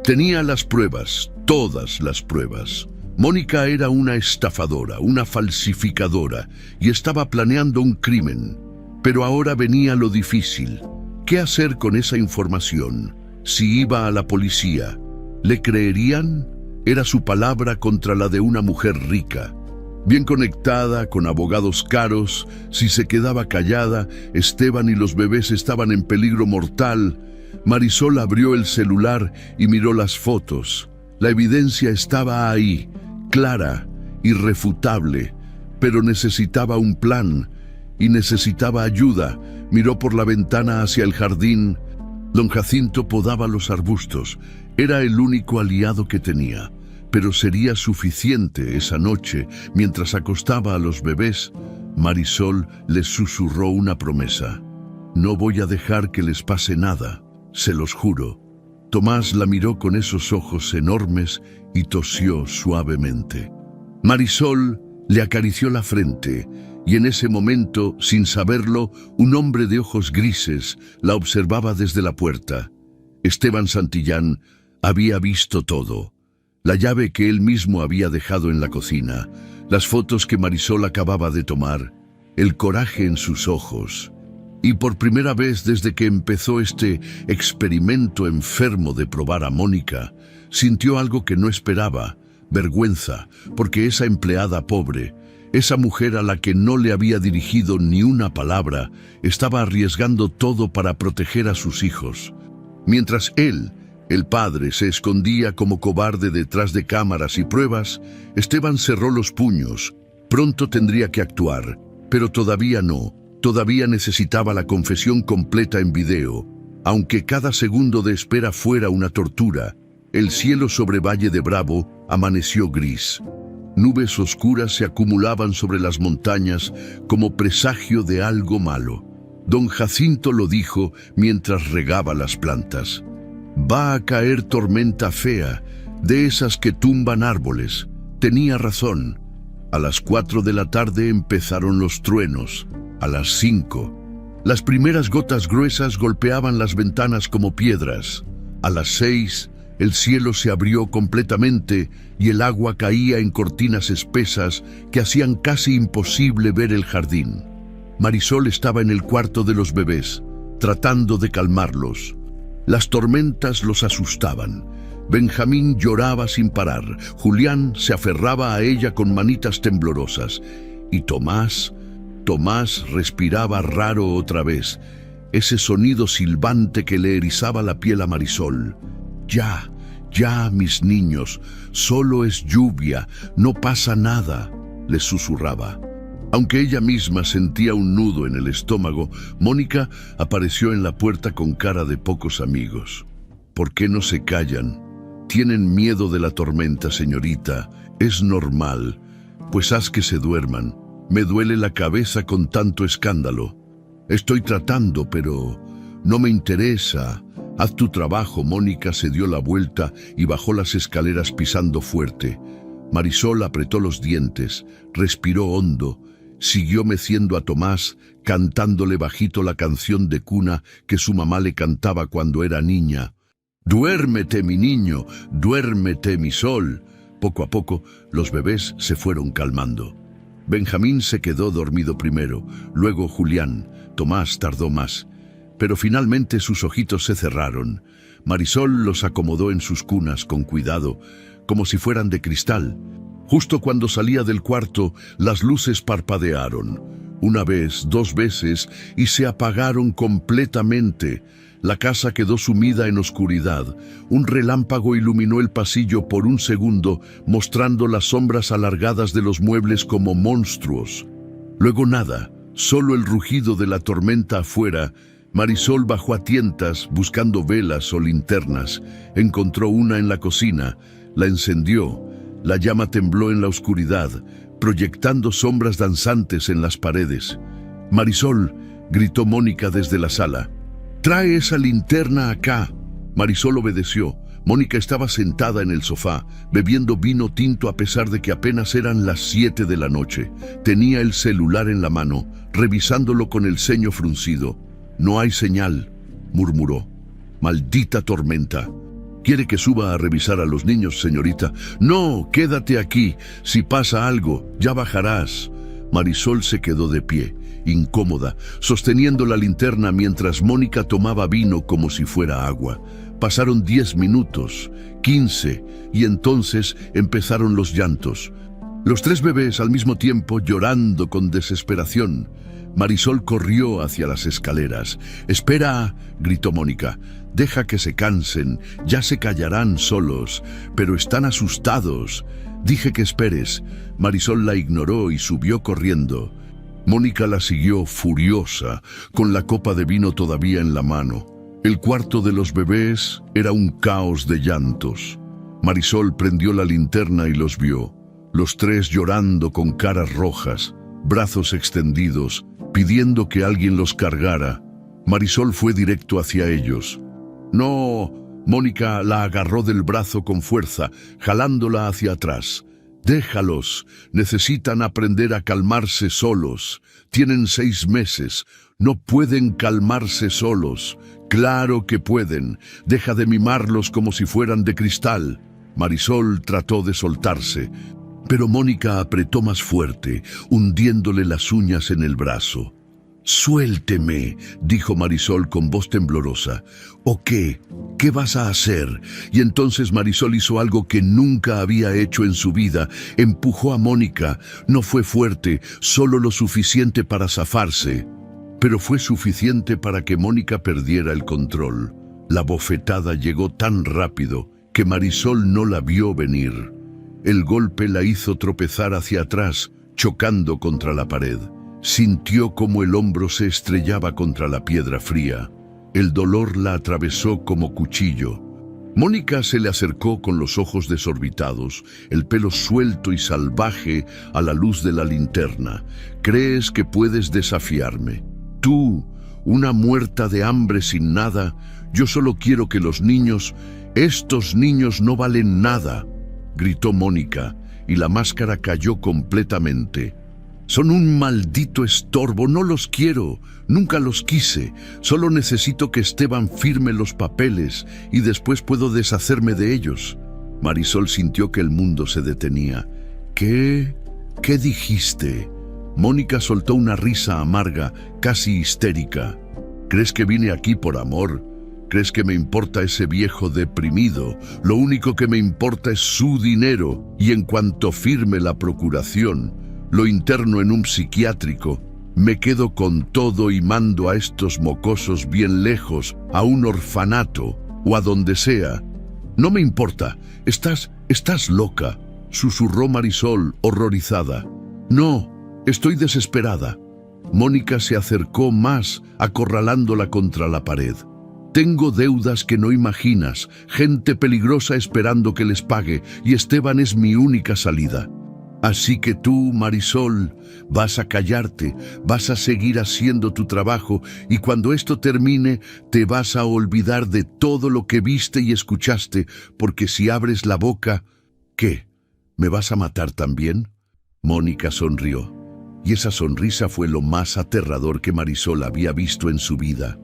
Tenía las pruebas, todas las pruebas. Mónica era una estafadora, una falsificadora, y estaba planeando un crimen. Pero ahora venía lo difícil. ¿Qué hacer con esa información? Si iba a la policía, ¿le creerían? Era su palabra contra la de una mujer rica. Bien conectada, con abogados caros. Si se quedaba callada, Esteban y los bebés estaban en peligro mortal. Marisol abrió el celular y miró las fotos. La evidencia estaba ahí, clara, irrefutable, pero necesitaba un plan y necesitaba ayuda. Miró por la ventana hacia el jardín. Don Jacinto podaba los arbustos. Era el único aliado que tenía. Pero sería suficiente esa noche. Mientras acostaba a los bebés, Marisol les susurró una promesa. No voy a dejar que les pase nada, se los juro. Tomás la miró con esos ojos enormes y tosió suavemente. Marisol le acarició la frente y en ese momento, sin saberlo, un hombre de ojos grises la observaba desde la puerta. Esteban Santillán había visto todo. La llave que él mismo había dejado en la cocina, las fotos que Marisol acababa de tomar, el coraje en sus ojos. Y por primera vez desde que empezó este experimento enfermo de probar a Mónica, sintió algo que no esperaba, vergüenza, porque esa empleada pobre, esa mujer a la que no le había dirigido ni una palabra, estaba arriesgando todo para proteger a sus hijos. Mientras él, el padre, se escondía como cobarde detrás de cámaras y pruebas, Esteban cerró los puños. Pronto tendría que actuar, pero todavía no. Todavía necesitaba la confesión completa en video. Aunque cada segundo de espera fuera una tortura, el cielo sobre Valle de Bravo amaneció gris. Nubes oscuras se acumulaban sobre las montañas como presagio de algo malo. Don Jacinto lo dijo mientras regaba las plantas. Va a caer tormenta fea, de esas que tumban árboles. Tenía razón. A las 4 de la tarde empezaron los truenos. A las 5. Las primeras gotas gruesas golpeaban las ventanas como piedras. A las 6, el cielo se abrió completamente y el agua caía en cortinas espesas que hacían casi imposible ver el jardín. Marisol estaba en el cuarto de los bebés, tratando de calmarlos. Las tormentas los asustaban. Benjamín lloraba sin parar. Julián se aferraba a ella con manitas temblorosas. Y Tomás respiraba raro otra vez, ese sonido silbante que le erizaba la piel a Marisol. Ya, mis niños, solo es lluvia, no pasa nada, les susurraba. Aunque ella misma sentía un nudo en el estómago, Mónica apareció en la puerta con cara de pocos amigos. ¿Por qué no se callan? Tienen miedo de la tormenta, señorita. Es normal. Pues haz que se duerman. Me duele la cabeza con tanto escándalo. Estoy tratando, pero no me interesa. Haz tu trabajo. Mónica se dio la vuelta y bajó las escaleras pisando fuerte. Marisol apretó los dientes, respiró hondo, siguió meciendo a Tomás, cantándole bajito la canción de cuna que su mamá le cantaba cuando era niña. «Duérmete, mi niño, duérmete, mi sol». Poco a poco, los bebés se fueron calmando. Benjamín se quedó dormido primero, luego Julián. Tomás tardó más, pero finalmente sus ojitos se cerraron. Marisol los acomodó en sus cunas con cuidado, como si fueran de cristal. Justo cuando salía del cuarto, las luces parpadearon. Una vez, 2 veces, y se apagaron completamente. La casa quedó sumida en oscuridad. Un relámpago iluminó el pasillo por un segundo, mostrando las sombras alargadas de los muebles como monstruos. Luego nada, solo el rugido de la tormenta afuera. Marisol bajó a tientas buscando velas o linternas. Encontró una en la cocina, la encendió. La llama tembló en la oscuridad, proyectando sombras danzantes en las paredes. «Marisol», gritó Mónica desde la sala. «Trae esa linterna acá». Marisol obedeció. Mónica estaba sentada en el sofá, bebiendo vino tinto a pesar de que apenas eran las 7 de la noche. Tenía el celular en la mano, revisándolo con el ceño fruncido. «No hay señal», murmuró. «Maldita tormenta». «¿Quiere que suba a revisar a los niños, señorita?» «No, quédate aquí. Si pasa algo, ya bajarás». Marisol se quedó de pie, incómoda, sosteniendo la linterna mientras Mónica tomaba vino como si fuera agua. Pasaron 10 minutos, 15, y entonces empezaron los llantos. Los 3 bebés al mismo tiempo llorando con desesperación. Marisol corrió hacia las escaleras. «Espera», gritó Mónica. «Deja que se cansen, ya se callarán solos, pero están asustados». «Dije que esperes». Marisol la ignoró y subió corriendo. Mónica la siguió furiosa, con la copa de vino todavía en la mano. El cuarto de los bebés era un caos de llantos. Marisol prendió la linterna y los vio. Los 3 llorando con caras rojas, brazos extendidos, pidiendo que alguien los cargara. Marisol fue directo hacia ellos. «No». Mónica la agarró del brazo con fuerza, jalándola hacia atrás. «Déjalos. Necesitan aprender a calmarse solos. Tienen 6 meses. No pueden calmarse solos. Claro que pueden. Deja de mimarlos como si fueran de cristal». Marisol trató de soltarse, pero Mónica apretó más fuerte, hundiéndole las uñas en el brazo. «Suélteme», dijo Marisol con voz temblorosa. «¿O qué? ¿Qué vas a hacer?» Y entonces Marisol hizo algo que nunca había hecho en su vida. Empujó a Mónica. No fue fuerte, solo lo suficiente para zafarse. Pero fue suficiente para que Mónica perdiera el control. La bofetada llegó tan rápido que Marisol no la vio venir. El golpe la hizo tropezar hacia atrás, chocando contra la pared. Sintió como el hombro se estrellaba contra la piedra fría. El dolor la atravesó como cuchillo. Mónica se le acercó con los ojos desorbitados, el pelo suelto y salvaje a la luz de la linterna. ¿Crees que puedes desafiarme? Tú, una muerta de hambre sin nada. Yo solo quiero que los niños... Estos niños no valen nada, gritó Mónica, y la máscara cayó completamente. Son un maldito estorbo, no los quiero, nunca los quise. Solo necesito que Esteban firme los papeles y después puedo deshacerme de ellos. Marisol sintió que el mundo se detenía. ¿Qué? ¿Qué dijiste? Mónica soltó una risa amarga, casi histérica. ¿Crees que vine aquí por amor? ¿Crees que me importa ese viejo deprimido? Lo único que me importa es su dinero, y en cuanto firme la procuración, lo interno en un psiquiátrico, me quedo con todo y mando a estos mocosos bien lejos, a un orfanato o a donde sea. No me importa, estás loca, susurró Marisol, horrorizada. No, estoy desesperada. Mónica se acercó más, acorralándola contra la pared. Tengo deudas que no imaginas, gente peligrosa esperando que les pague, y Esteban es mi única salida. Así que tú, Marisol, vas a callarte, vas a seguir haciendo tu trabajo, y cuando esto termine, te vas a olvidar de todo lo que viste y escuchaste, porque si abres la boca... ¿Qué? ¿Me vas a matar también? Mónica sonrió, y esa sonrisa fue lo más aterrador que Marisol había visto en su vida.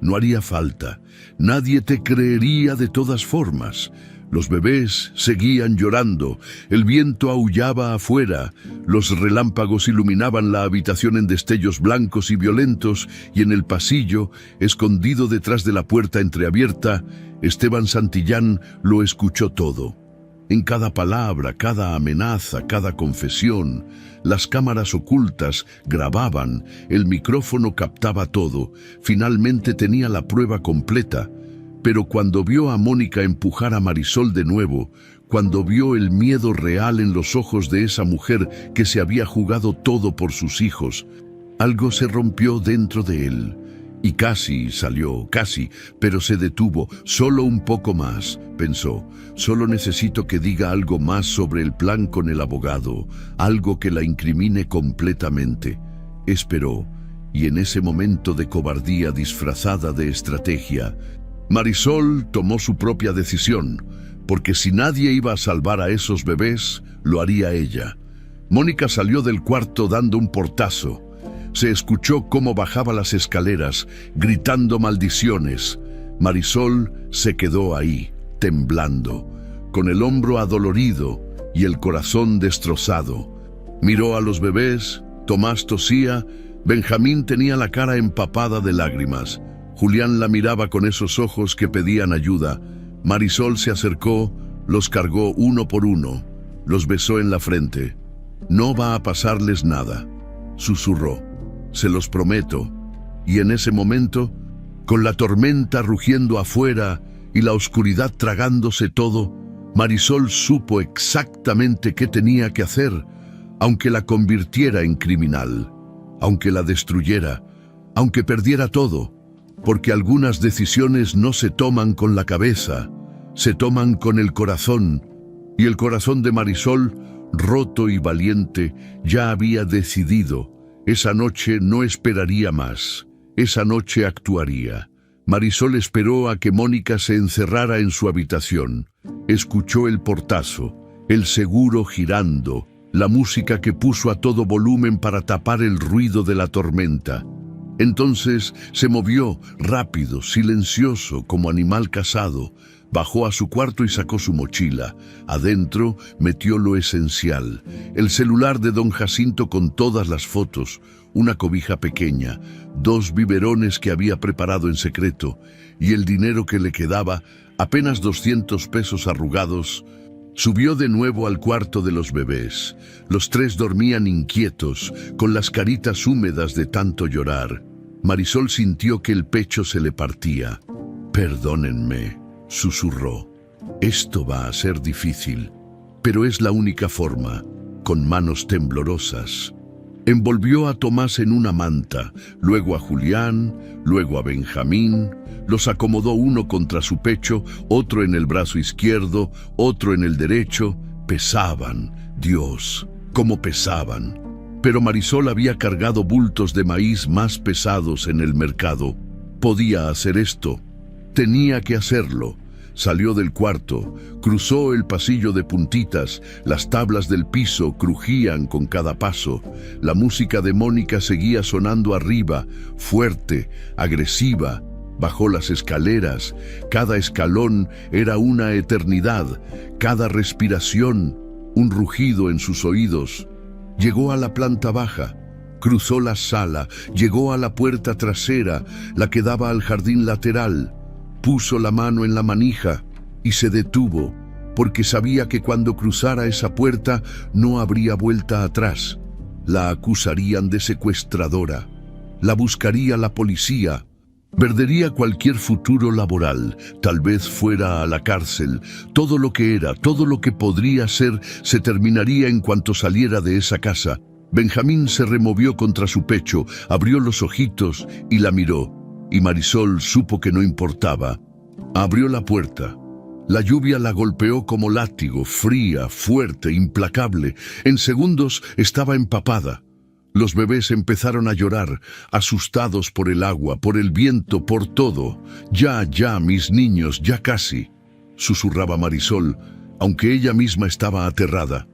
No haría falta. Nadie te creería de todas formas. Los bebés seguían llorando, el viento aullaba afuera, los relámpagos iluminaban la habitación en destellos blancos y violentos, y en el pasillo, escondido detrás de la puerta entreabierta, Esteban Santillán lo escuchó todo. En cada palabra, cada amenaza, cada confesión, las cámaras ocultas grababan, el micrófono captaba todo. Finalmente tenía la prueba completa. Pero cuando vio a Mónica empujar a Marisol de nuevo, cuando vio el miedo real en los ojos de esa mujer que se había jugado todo por sus hijos, algo se rompió dentro de él. Y casi salió, casi, pero se detuvo. Solo un poco más, pensó. Solo necesito que diga algo más sobre el plan con el abogado, algo que la incrimine completamente. Esperó, y en ese momento de cobardía disfrazada de estrategia, Marisol tomó su propia decisión, porque si nadie iba a salvar a esos bebés, lo haría ella. Mónica salió del cuarto dando un portazo. Se escuchó cómo bajaba las escaleras, gritando maldiciones. Marisol se quedó ahí, temblando, con el hombro adolorido y el corazón destrozado. Miró a los bebés, Tomás tosía, Benjamín tenía la cara empapada de lágrimas. Julián la miraba con esos ojos que pedían ayuda. Marisol se acercó, los cargó uno por uno, los besó en la frente. «No va a pasarles nada», susurró. «Se los prometo». Y en ese momento, con la tormenta rugiendo afuera y la oscuridad tragándose todo, Marisol supo exactamente qué tenía que hacer, aunque la convirtiera en criminal, aunque la destruyera, aunque perdiera todo, porque algunas decisiones no se toman con la cabeza, se toman con el corazón, y el corazón de Marisol, roto y valiente, ya había decidido. Esa noche no esperaría más, esa noche actuaría. Marisol esperó a que Mónica se encerrara en su habitación. Escuchó el portazo, el seguro girando, la música que puso a todo volumen para tapar el ruido de la tormenta. Entonces se movió, rápido, silencioso, como animal cazado. Bajó a su cuarto y sacó su mochila. Adentro metió lo esencial: el celular de don Jacinto con todas las fotos, una cobija pequeña, 2 biberones que había preparado en secreto, y el dinero que le quedaba, apenas 200 pesos arrugados. Subió de nuevo al cuarto de los bebés. Los 3 dormían inquietos, con las caritas húmedas de tanto llorar. Marisol sintió que el pecho se le partía. «Perdónenme», susurró. «Esto va a ser difícil, pero es la única forma», con manos temblorosas. Envolvió a Tomás en una manta, luego a Julián, luego a Benjamín, los acomodó uno contra su pecho, otro en el brazo izquierdo, otro en el derecho. Pesaban, Dios, cómo pesaban. Pero Marisol había cargado bultos de maíz más pesados en el mercado. Podía hacer esto. Tenía que hacerlo. Salió del cuarto, cruzó el pasillo de puntitas, las tablas del piso crujían con cada paso. La música de Mónica seguía sonando arriba, fuerte, agresiva. Bajó las escaleras, cada escalón era una eternidad, cada respiración, un rugido en sus oídos. Llegó a la planta baja, cruzó la sala, llegó a la puerta trasera, la que daba al jardín lateral. Puso la mano en la manija y se detuvo, porque sabía que cuando cruzara esa puerta no habría vuelta atrás. La acusarían de secuestradora, la buscaría la policía, perdería cualquier futuro laboral, tal vez fuera a la cárcel. Todo lo que era, todo lo que podría ser, se terminaría en cuanto saliera de esa casa. Benjamín se removió contra su pecho, abrió los ojitos y la miró. Y Marisol supo que no importaba. Abrió la puerta. La lluvia la golpeó como látigo, fría, fuerte, implacable. En segundos estaba empapada. Los bebés empezaron a llorar, asustados por el agua, por el viento, por todo. Ya, mis niños, ya casi, susurraba Marisol, aunque ella misma estaba aterrada.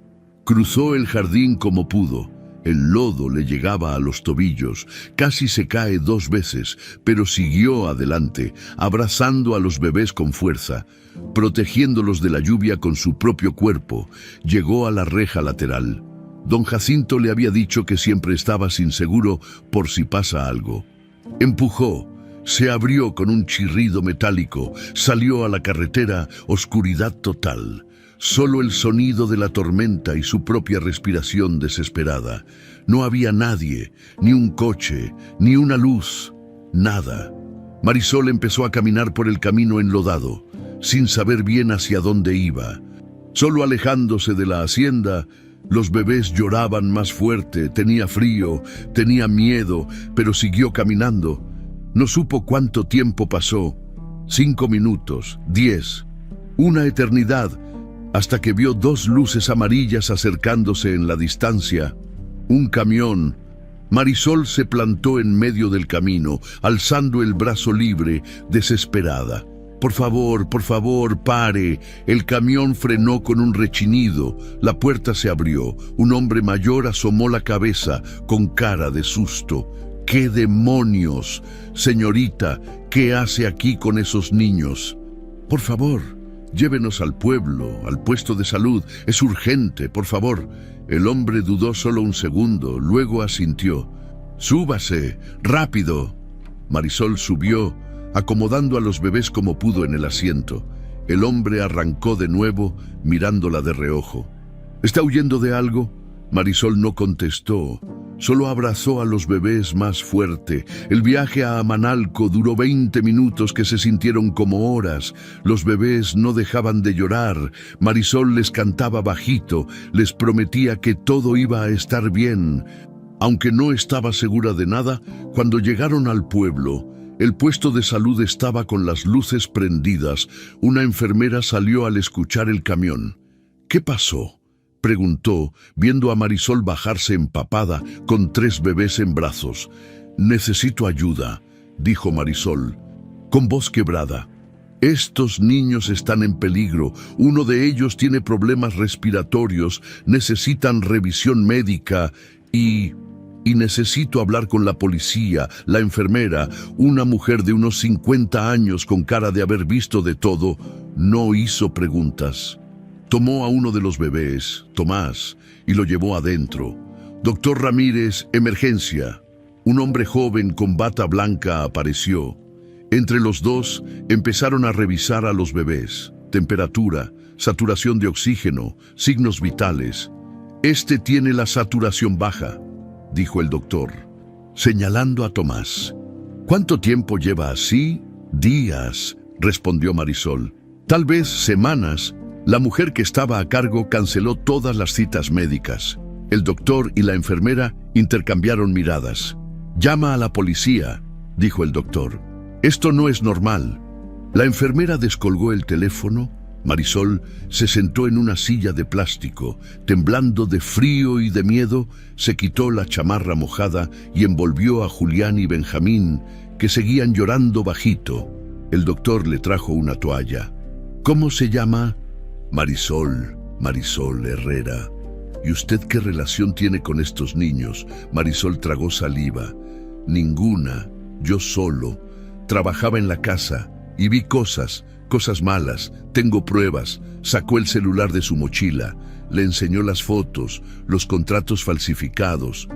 Cruzó el jardín como pudo. El lodo le llegaba a los tobillos, casi se cae 2 veces, pero siguió adelante, abrazando a los bebés con fuerza, protegiéndolos de la lluvia con su propio cuerpo. Llegó a la reja lateral. Don Jacinto le había dicho que siempre estabas inseguro por si pasa algo. Empujó, se abrió con un chirrido metálico, salió a la carretera, oscuridad total. Solo el sonido de la tormenta y su propia respiración desesperada. No había nadie, ni un coche, ni una luz, nada. Marisol empezó a caminar por el camino enlodado, sin saber bien hacia dónde iba. Solo alejándose de la hacienda, los bebés lloraban más fuerte, tenía frío, tenía miedo, pero siguió caminando. No supo cuánto tiempo pasó, 5 minutos, 10, una eternidad, hasta que vio 2 luces amarillas acercándose en la distancia. Un camión. Marisol se plantó en medio del camino, alzando el brazo libre, desesperada. Por favor, pare. El camión frenó con un rechinido. La puerta se abrió. Un hombre mayor asomó la cabeza, con cara de susto. ¡Qué demonios! Señorita, ¿qué hace aquí con esos niños? Por favor, llévenos al pueblo, al puesto de salud. Es urgente, por favor. El hombre dudó solo un segundo, luego asintió. Súbase, rápido. Marisol subió, acomodando a los bebés como pudo en el asiento. El hombre arrancó de nuevo, mirándola de reojo. ¿Está huyendo de algo? Marisol no contestó. Solo abrazó a los bebés más fuerte. El viaje a Amanalco duró 20 minutos que se sintieron como horas. Los bebés no dejaban de llorar. Marisol les cantaba bajito, les prometía que todo iba a estar bien. Aunque no estaba segura de nada, cuando llegaron al pueblo, el puesto de salud estaba con las luces prendidas. Una enfermera salió al escuchar el camión. ¿Qué pasó?, preguntó, viendo a Marisol bajarse empapada con 3 bebés en brazos. Necesito ayuda, dijo Marisol, con voz quebrada. Estos niños están en peligro. Uno de ellos tiene problemas respiratorios, necesitan revisión médica y necesito hablar con la policía, la enfermera, una mujer de unos 50 años con cara de haber visto de todo. No hizo preguntas. Tomó a uno de los bebés, Tomás, y lo llevó adentro. Doctor Ramírez, emergencia. Un hombre joven con bata blanca apareció. Entre los dos empezaron a revisar a los bebés. Temperatura, saturación de oxígeno, signos vitales. Este tiene la saturación baja, dijo el doctor, señalando a Tomás. ¿Cuánto tiempo lleva así? Días, respondió Marisol. Tal vez semanas. La mujer que estaba a cargo canceló todas las citas médicas. El doctor y la enfermera Intercambiaron miradas. «Llama a la policía», dijo el doctor. «Esto no es normal». La enfermera descolgó el teléfono. Marisol se sentó en una silla de plástico. Temblando de frío y de miedo, se quitó la chamarra mojada y envolvió a Julián y Benjamín, que seguían llorando bajito. El doctor le trajo una toalla. «¿Cómo se llama?» «Marisol Herrera». «¿Y usted qué relación tiene con estos niños?» Marisol tragó saliva. «Ninguna. Yo solo. Trabajaba en la casa y vi cosas malas. Tengo pruebas». Sacó el celular de su mochila. Le enseñó las fotos, los contratos falsificados,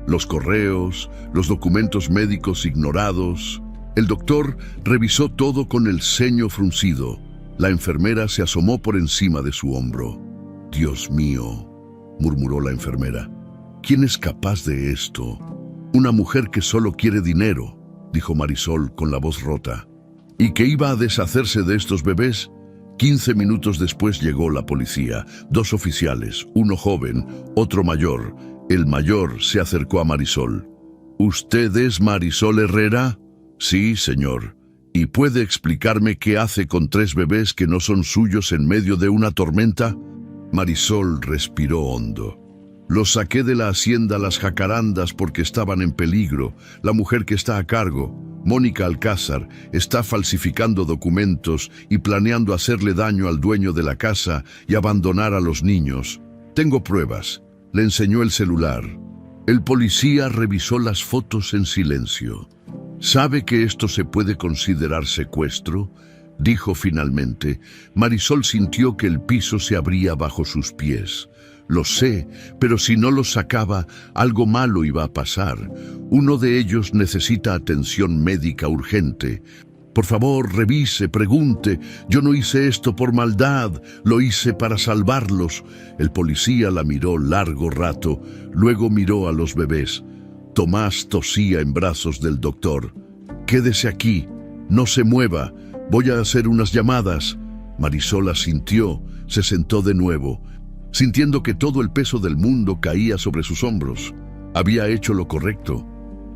los correos, los documentos médicos ignorados. El doctor revisó todo con el ceño fruncido. La enfermera se asomó por encima de su hombro. «Dios mío», murmuró la enfermera. «¿Quién es capaz de esto?» «Una mujer que solo quiere dinero», dijo Marisol con la voz rota. «¿Y que iba a deshacerse de estos bebés?» 15 minutos después llegó la policía. 2 oficiales, uno joven, otro mayor. El mayor se acercó a Marisol. «¿Usted es Marisol Herrera?» «Sí, señor». «¿Y puede explicarme qué hace con 3 bebés que no son suyos en medio de una tormenta?» Marisol respiró hondo. «Los saqué de la hacienda Las Jacarandas porque estaban en peligro. La mujer que está a cargo, Mónica Alcázar, está falsificando documentos y planeando hacerle daño al dueño de la casa y abandonar a los niños. Tengo pruebas». Le enseñó el celular. El policía revisó las fotos en silencio. «¿Sabe que esto se puede considerar secuestro?», dijo finalmente. Marisol sintió que el piso se abría bajo sus pies. «Lo sé, pero si no los sacaba, algo malo iba a pasar. Uno de ellos necesita atención médica urgente. Por favor, revise, pregunte. Yo no hice esto por maldad, lo hice para salvarlos». El policía la miró largo rato, luego miró a los bebés. Tomás tosía en brazos del doctor. «Quédese aquí, no se mueva, voy a hacer unas llamadas». Marisol asintió, se sentó de nuevo, sintiendo que todo el peso del mundo caía sobre sus hombros. ¿Había hecho lo correcto?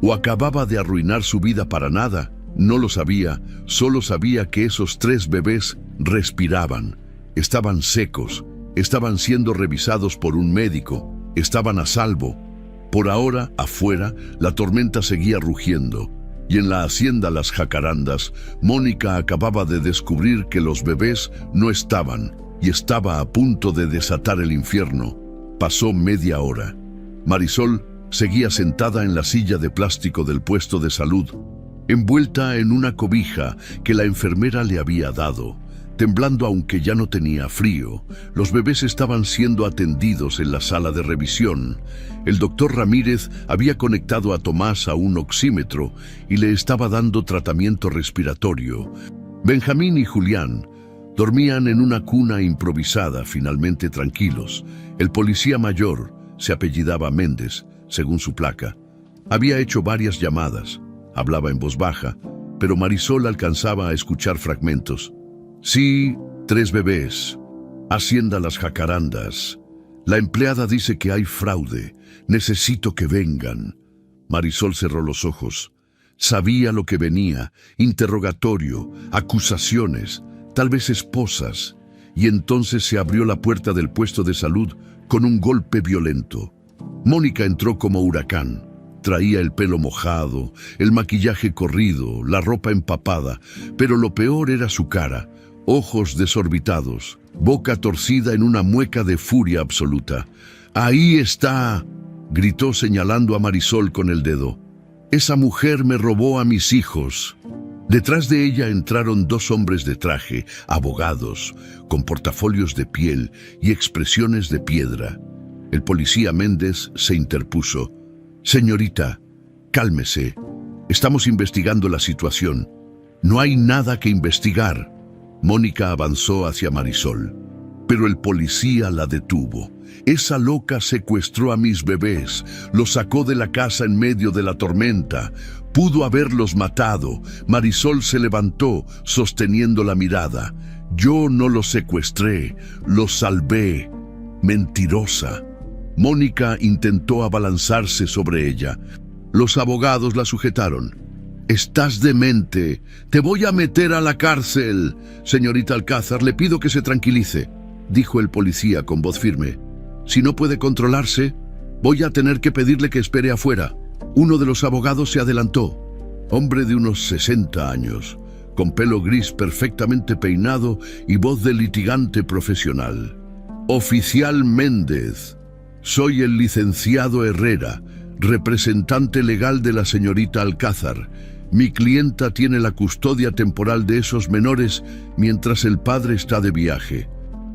¿O acababa de arruinar su vida para nada? No lo sabía, solo sabía que esos 3 bebés respiraban, estaban secos, estaban siendo revisados por un médico, estaban a salvo. Por ahora, afuera, la tormenta seguía rugiendo, y en la hacienda Las Jacarandas, Mónica acababa de descubrir que los bebés no estaban, y estaba a punto de desatar el infierno. Pasó media hora. Marisol seguía sentada en la silla de plástico del puesto de salud, envuelta en una cobija que la enfermera le había dado. Temblando aunque ya no tenía frío, los bebés estaban siendo atendidos en la sala de revisión. El doctor Ramírez había conectado a Tomás a un oxímetro y le estaba dando tratamiento respiratorio. Benjamín y Julián dormían en una cuna improvisada, finalmente tranquilos. El policía mayor, se apellidaba Méndez, según su placa, había hecho varias llamadas. Hablaba en voz baja, pero Marisol alcanzaba a escuchar fragmentos. «Sí, 3 bebés. Hacienda Las Jacarandas. La empleada dice que hay fraude. Necesito que vengan». Marisol cerró los ojos. Sabía lo que venía: interrogatorio, acusaciones, tal vez esposas. Y entonces se abrió la puerta del puesto de salud con un golpe violento. Mónica entró como huracán. Traía el pelo mojado, el maquillaje corrido, la ropa empapada, pero lo peor era su cara. Ojos desorbitados, boca torcida en una mueca de furia absoluta. «¡Ahí está!», gritó señalando a Marisol con el dedo. «Esa mujer me robó a mis hijos». Detrás de ella entraron 2 hombres de traje, abogados, con portafolios de piel y expresiones de piedra. El policía Méndez se interpuso. «Señorita, cálmese. Estamos investigando la situación. No hay nada que investigar». Mónica avanzó hacia Marisol, pero el policía la detuvo. «Esa loca secuestró a mis bebés, los sacó de la casa en medio de la tormenta. Pudo haberlos matado». Marisol se levantó, sosteniendo la mirada. «Yo no los secuestré, los salvé». «Mentirosa». Mónica intentó abalanzarse sobre ella. Los abogados la sujetaron. «Estás demente. Te voy a meter a la cárcel. Señorita Alcázar, le pido que se tranquilice», dijo el policía con voz firme. «Si no puede controlarse, voy a tener que pedirle que espere afuera». Uno de los abogados se adelantó. Hombre de unos 60 años, con pelo gris perfectamente peinado y voz de litigante profesional. «Oficial Méndez, soy el licenciado Herrera, representante legal de la señorita Alcázar. Mi clienta tiene la custodia temporal de esos menores mientras el padre está de viaje.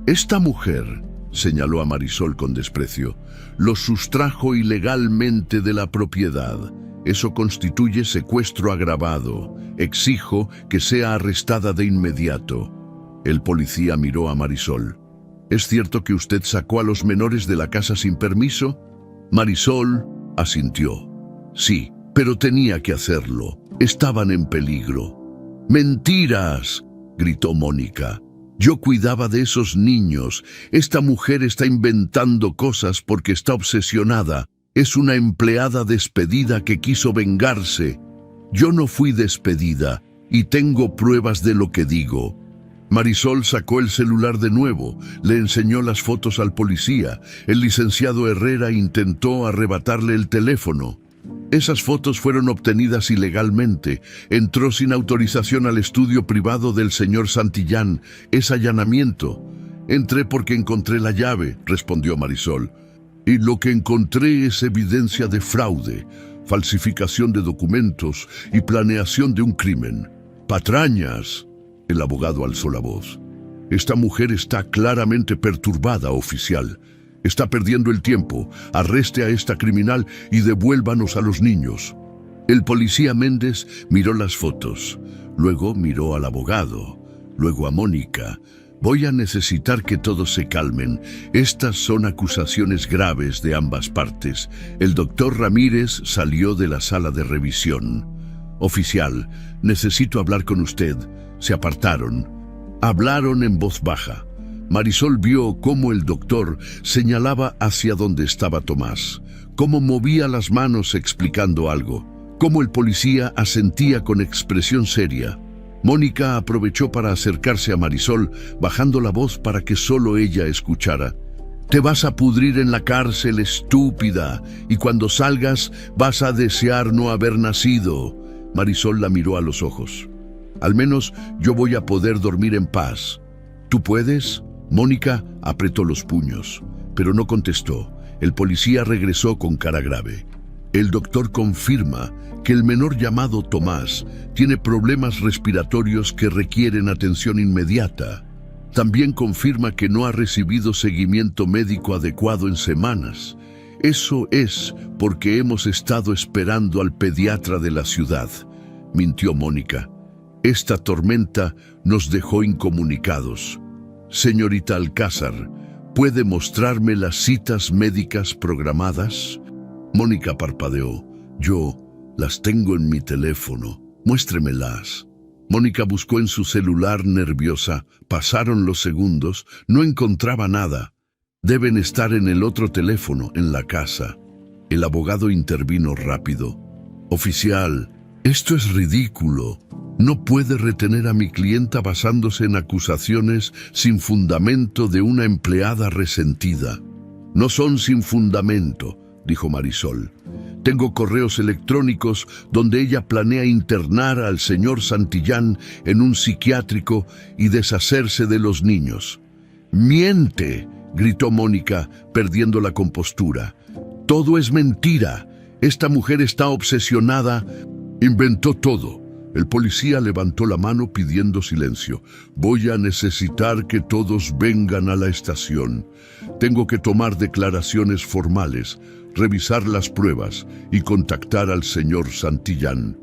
Esta mujer», señaló a Marisol con desprecio, «los sustrajo ilegalmente de la propiedad. Eso constituye secuestro agravado. Exijo que sea arrestada de inmediato». El policía miró a Marisol. «¿Es cierto que usted sacó a los menores de la casa sin permiso?» Marisol asintió. «Sí, pero tenía que hacerlo. Estaban en peligro». «¡Mentiras!», gritó Mónica. «Yo cuidaba de esos niños. Esta mujer está inventando cosas porque está obsesionada. Es una empleada despedida que quiso vengarse. Yo no fui despedida y tengo pruebas de lo que digo». Marisol sacó el celular de nuevo, le enseñó las fotos al policía. El licenciado Herrera intentó arrebatarle el teléfono. «Esas fotos fueron obtenidas ilegalmente. Entró sin autorización al estudio privado del señor Santillán. Es allanamiento». «Entré porque encontré la llave», respondió Marisol. «Y lo que encontré es evidencia de fraude, falsificación de documentos y planeación de un crimen. ¡Patrañas!». El abogado alzó la voz. «Esta mujer está claramente perturbada, oficial. Está perdiendo el tiempo. Arreste a esta criminal y devuélvanos a los niños». El policía Méndez miró las fotos. Luego miró al abogado. Luego a Mónica. «Voy a necesitar que todos se calmen. Estas son acusaciones graves de ambas partes». El doctor Ramírez salió de la sala de revisión. «Oficial, necesito hablar con usted». Se apartaron. Hablaron en voz baja. Marisol vio cómo el doctor señalaba hacia donde estaba Tomás, cómo movía las manos explicando algo, cómo el policía asentía con expresión seria. Mónica aprovechó para acercarse a Marisol, bajando la voz para que solo ella escuchara. «Te vas a pudrir en la cárcel, estúpida, y cuando salgas vas a desear no haber nacido». Marisol la miró a los ojos. «Al menos yo voy a poder dormir en paz». «¿Tú puedes?». Mónica apretó los puños, pero no contestó. El policía regresó con cara grave. «El doctor confirma que el menor llamado Tomás tiene problemas respiratorios que requieren atención inmediata. También confirma que no ha recibido seguimiento médico adecuado en semanas. Eso es porque hemos estado esperando al pediatra de la ciudad», mintió Mónica. «Esta tormenta nos dejó incomunicados. Señorita Alcázar, ¿puede mostrarme las citas médicas programadas?». Mónica parpadeó. «Yo las tengo en mi teléfono. Muéstremelas». Mónica buscó en su celular nerviosa. Pasaron los segundos. No encontraba nada. «Deben estar en el otro teléfono, en la casa». El abogado intervino rápido. «Oficial, esto es ridículo. No puede retener a mi clienta basándose en acusaciones sin fundamento de una empleada resentida». «No son sin fundamento», dijo Marisol. «Tengo correos electrónicos donde ella planea internar al señor Santillán en un psiquiátrico y deshacerse de los niños». «¡Miente!», gritó Mónica, perdiendo la compostura. «Todo es mentira. Esta mujer está obsesionada. Inventó todo». El policía levantó la mano pidiendo silencio. «Voy a necesitar que todos vengan a la estación. Tengo que tomar declaraciones formales, revisar las pruebas y contactar al señor Santillán».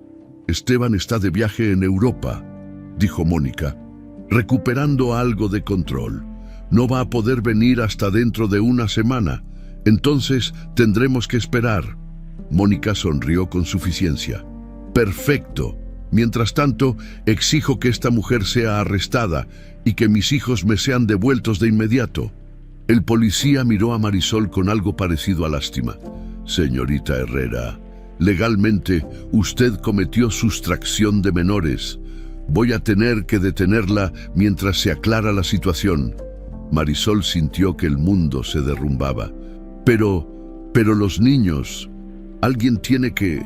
«Esteban está de viaje en Europa», dijo Mónica, recuperando algo de control. «No va a poder venir hasta dentro de una semana. Entonces tendremos que esperar». Mónica sonrió con suficiencia. «Perfecto. Mientras tanto, exijo que esta mujer sea arrestada y que mis hijos me sean devueltos de inmediato». El policía miró a Marisol con algo parecido a lástima. Señorita Herrera, legalmente usted cometió sustracción de menores. Voy a tener que detenerla mientras se aclara la situación. Marisol sintió que el mundo se derrumbaba. Pero los niños... Alguien tiene que...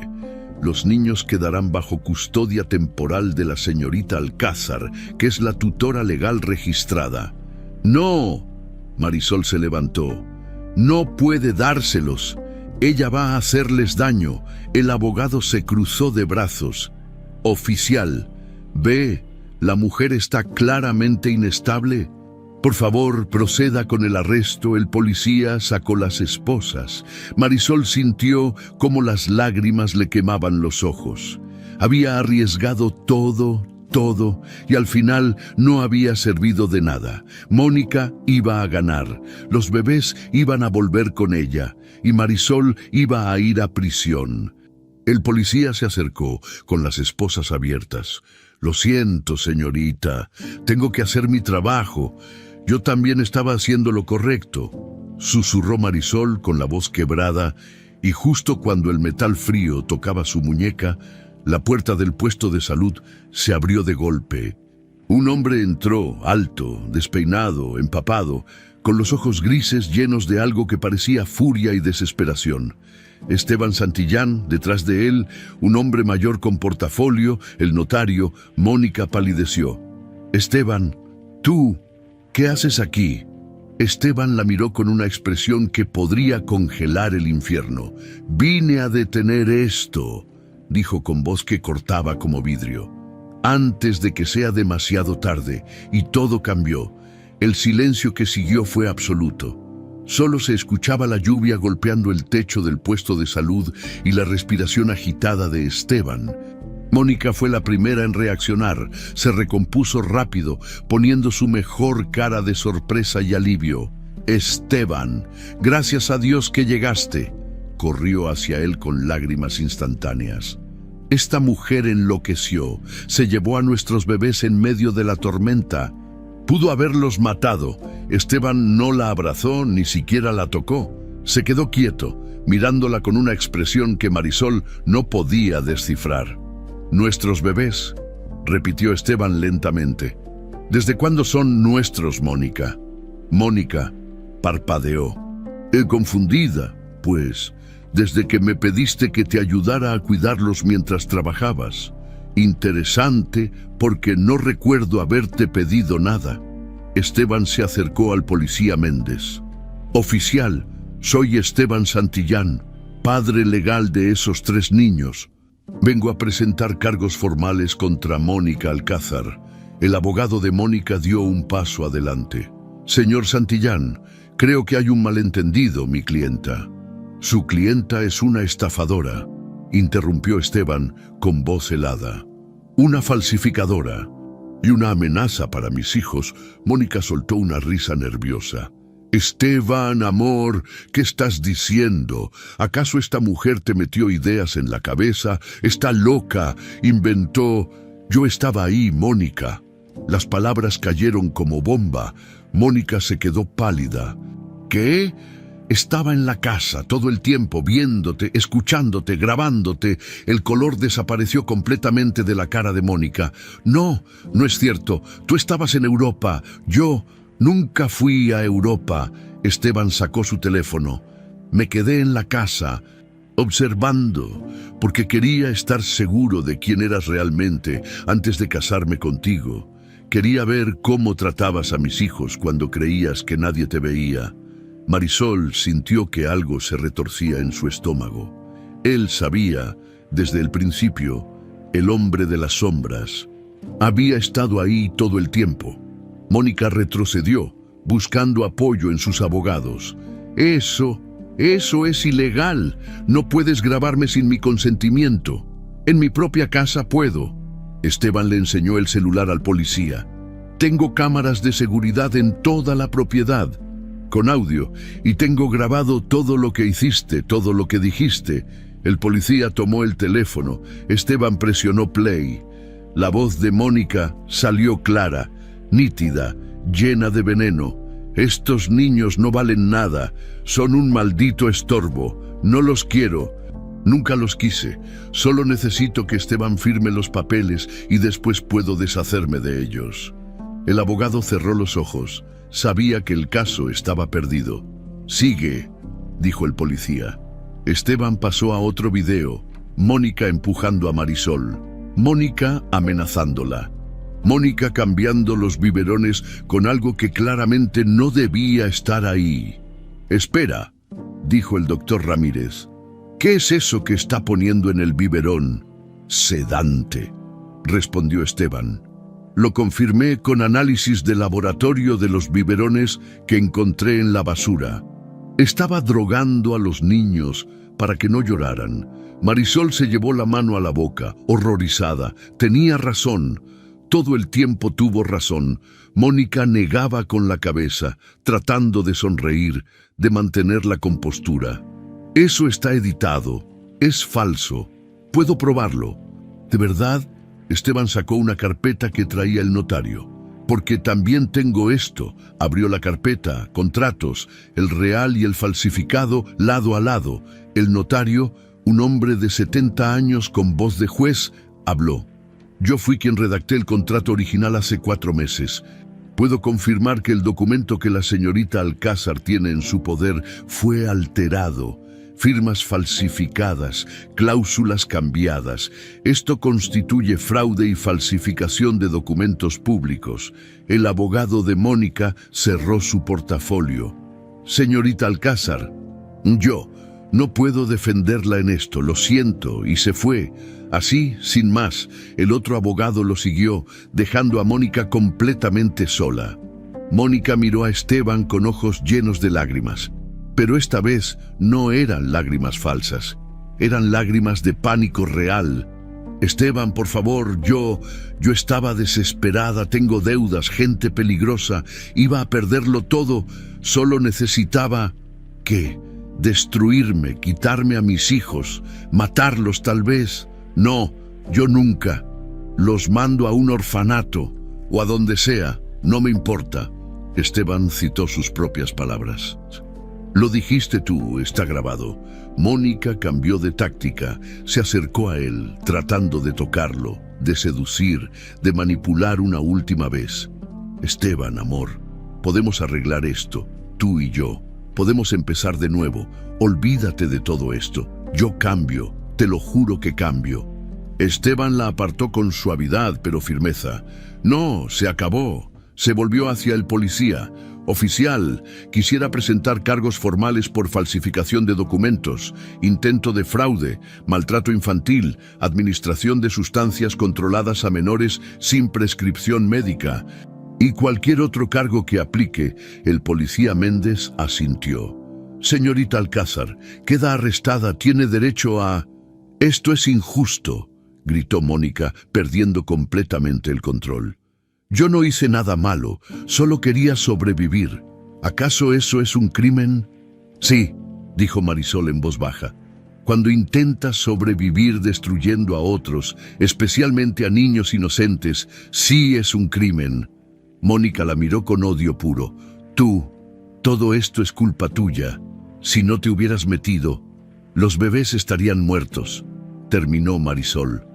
Los niños quedarán bajo custodia temporal de la señorita Alcázar, que es la tutora legal registrada. ¡No! Marisol se levantó. No puede dárselos. Ella va a hacerles daño. El abogado se cruzó de brazos. Oficial, ¿ve? La mujer está claramente inestable. Por favor, proceda con el arresto. El policía sacó las esposas. Marisol sintió cómo las lágrimas le quemaban los ojos. Había arriesgado todo, y al final no había servido de nada. Mónica iba a ganar, los bebés iban a volver con ella, y Marisol iba a ir a prisión. El policía se acercó con las esposas abiertas. Lo siento, señorita, tengo que hacer mi trabajo. Yo también estaba haciendo lo correcto, susurró Marisol con la voz quebrada, y justo cuando el metal frío tocaba su muñeca, la puerta del puesto de salud se abrió de golpe. Un hombre entró, alto, despeinado, empapado, con los ojos grises llenos de algo que parecía furia y desesperación. Esteban Santillán, detrás de él, un hombre mayor con portafolio, el notario. Mónica palideció. Esteban, ¿tú qué haces aquí? Esteban la miró con una expresión que podría congelar el infierno. Vine a detener esto, dijo con voz que cortaba como vidrio. Antes de que sea demasiado tarde, y todo cambió. El silencio que siguió fue absoluto. Solo se escuchaba la lluvia golpeando el techo del puesto de salud y la respiración agitada de Esteban. Mónica fue la primera en reaccionar. Se recompuso rápido, poniendo su mejor cara de sorpresa y alivio. Esteban, gracias a Dios que llegaste. Corrió hacia él con lágrimas instantáneas. Esta mujer enloqueció, se llevó a nuestros bebés en medio de la tormenta. Pudo haberlos matado. Esteban no la abrazó, ni siquiera la tocó. Se quedó quieto, mirándola con una expresión que Marisol no podía descifrar. «Nuestros bebés», repitió Esteban lentamente. «¿Desde cuándo son nuestros, Mónica?» Mónica parpadeó. Confundida, pues, desde que me pediste que te ayudara a cuidarlos mientras trabajabas. Interesante, porque no recuerdo haberte pedido nada. Esteban se acercó al policía Méndez. Oficial, soy Esteban Santillán, padre legal de esos 3 niños. Vengo a presentar cargos formales contra Mónica Alcázar. El abogado de Mónica dio un paso adelante. Señor Santillán, creo que hay un malentendido, mi clienta. Su clienta es una estafadora, interrumpió Esteban con voz helada. Una falsificadora y una amenaza para mis hijos. Mónica soltó una risa nerviosa. Esteban, amor, ¿qué estás diciendo? ¿Acaso esta mujer te metió ideas en la cabeza? Está loca, inventó... Yo estaba ahí, Mónica. Las palabras cayeron como bomba. Mónica se quedó pálida. ¿Qué? Estaba en la casa todo el tiempo, viéndote, escuchándote, grabándote. El color desapareció completamente de la cara de Mónica. No, no es cierto. Tú estabas en Europa. Yo nunca fui a Europa. Esteban sacó su teléfono. Me quedé en la casa, observando, porque quería estar seguro de quién eras realmente antes de casarme contigo. Quería ver cómo tratabas a mis hijos cuando creías que nadie te veía. Marisol sintió que algo se retorcía en su estómago. Él sabía, desde el principio, el hombre de las sombras. Había estado ahí todo el tiempo. Mónica retrocedió, buscando apoyo en sus abogados. Eso es ilegal. No puedes grabarme sin mi consentimiento. En mi propia casa puedo. Esteban le enseñó el celular al policía. Tengo cámaras de seguridad en toda la propiedad, con audio, y tengo grabado todo lo que hiciste, todo lo que dijiste. El policía tomó el teléfono. Esteban presionó play. La voz de Mónica salió clara, nítida, llena de veneno. Estos niños no valen nada, son un maldito estorbo, no los quiero, nunca los quise, solo necesito que Esteban firme los papeles y después puedo deshacerme de ellos. El abogado cerró los ojos, sabía que el caso estaba perdido. Sigue, dijo el policía. Esteban pasó a otro video, Mónica empujando a Marisol, Mónica amenazándola. Mónica cambiando los biberones con algo que claramente no debía estar ahí. «Espera», dijo el doctor Ramírez. «¿Qué es eso que está poniendo en el biberón?» «Sedante», respondió Esteban. «Lo confirmé con análisis de laboratorio de los biberones que encontré en la basura. Estaba drogando a los niños para que no lloraran». Marisol se llevó la mano a la boca, horrorizada. Tenía razón. Todo el tiempo tuvo razón. Mónica negaba con la cabeza, tratando de sonreír, de mantener la compostura. «Eso está editado. Es falso. Puedo probarlo». «¿De verdad?» Esteban sacó una carpeta que traía el notario. «Porque también tengo esto». Abrió la carpeta, contratos, el real y el falsificado lado a lado. El notario, un hombre de 70 años con voz de juez, habló. «Yo fui quien redacté el contrato original hace 4 meses. Puedo confirmar que el documento que la señorita Alcázar tiene en su poder fue alterado. Firmas falsificadas, cláusulas cambiadas. Esto constituye fraude y falsificación de documentos públicos». El abogado de Mónica cerró su portafolio. «Señorita Alcázar, yo no puedo defenderla en esto, lo siento», y se fue. Así, sin más, el otro abogado lo siguió, dejando a Mónica completamente sola. Mónica miró a Esteban con ojos llenos de lágrimas. Pero esta vez no eran lágrimas falsas, eran lágrimas de pánico real. «Esteban, por favor, yo estaba desesperada, tengo deudas, gente peligrosa, iba a perderlo todo, solo necesitaba... ¿Qué? Destruirme, quitarme a mis hijos, matarlos tal vez. No, yo nunca. Los mando a un orfanato o a donde sea, no me importa». Esteban citó sus propias palabras. «Lo dijiste tú, está grabado». Mónica cambió de táctica, se acercó a él, tratando de tocarlo, de seducir, de manipular una última vez. «Esteban, amor, podemos arreglar esto, tú y yo. Podemos empezar de nuevo. Olvídate de todo esto. Yo cambio, te lo juro que cambio». Esteban la apartó con suavidad pero firmeza. «No, se acabó». Se volvió hacia el policía. «Oficial, quisiera presentar cargos formales por falsificación de documentos, intento de fraude, maltrato infantil, administración de sustancias controladas a menores sin prescripción médica y cualquier otro cargo que aplique». El policía Méndez asintió. «Señorita Alcázar, queda arrestada, tiene derecho a...» «Esto es injusto», gritó Mónica, perdiendo completamente el control. «Yo no hice nada malo, solo quería sobrevivir. ¿Acaso eso es un crimen?» «Sí», dijo Marisol en voz baja. «Cuando intentas sobrevivir destruyendo a otros, especialmente a niños inocentes, sí es un crimen». Mónica la miró con odio puro. «Tú, todo esto es culpa tuya. Si no te hubieras metido, los bebés estarían muertos», terminó Marisol.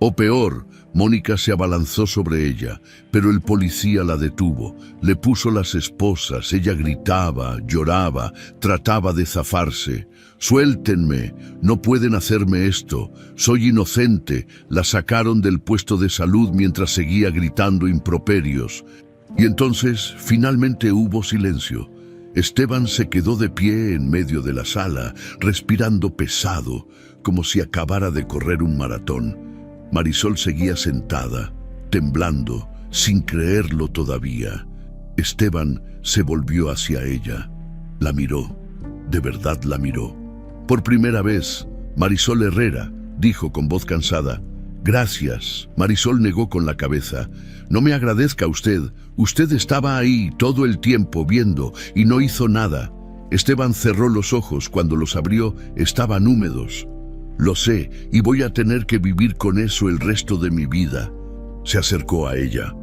O peor, Mónica se abalanzó sobre ella, pero el policía la detuvo, le puso las esposas, ella gritaba, lloraba, trataba de zafarse. «Suéltenme, no pueden hacerme esto, soy inocente». La sacaron del puesto de salud mientras seguía gritando improperios. Y entonces, finalmente hubo silencio. Esteban se quedó de pie en medio de la sala, respirando pesado, como si acabara de correr un maratón. Marisol seguía sentada, temblando, sin creerlo todavía. Esteban se volvió hacia ella. La miró, de verdad la miró. Por primera vez, «Marisol Herrera», dijo con voz cansada. «Gracias». Marisol negó con la cabeza. «No me agradezca usted. Usted estaba ahí todo el tiempo viendo y no hizo nada». Esteban cerró los ojos. Cuando los abrió, estaban húmedos. «Lo sé, y voy a tener que vivir con eso el resto de mi vida». Se acercó a ella.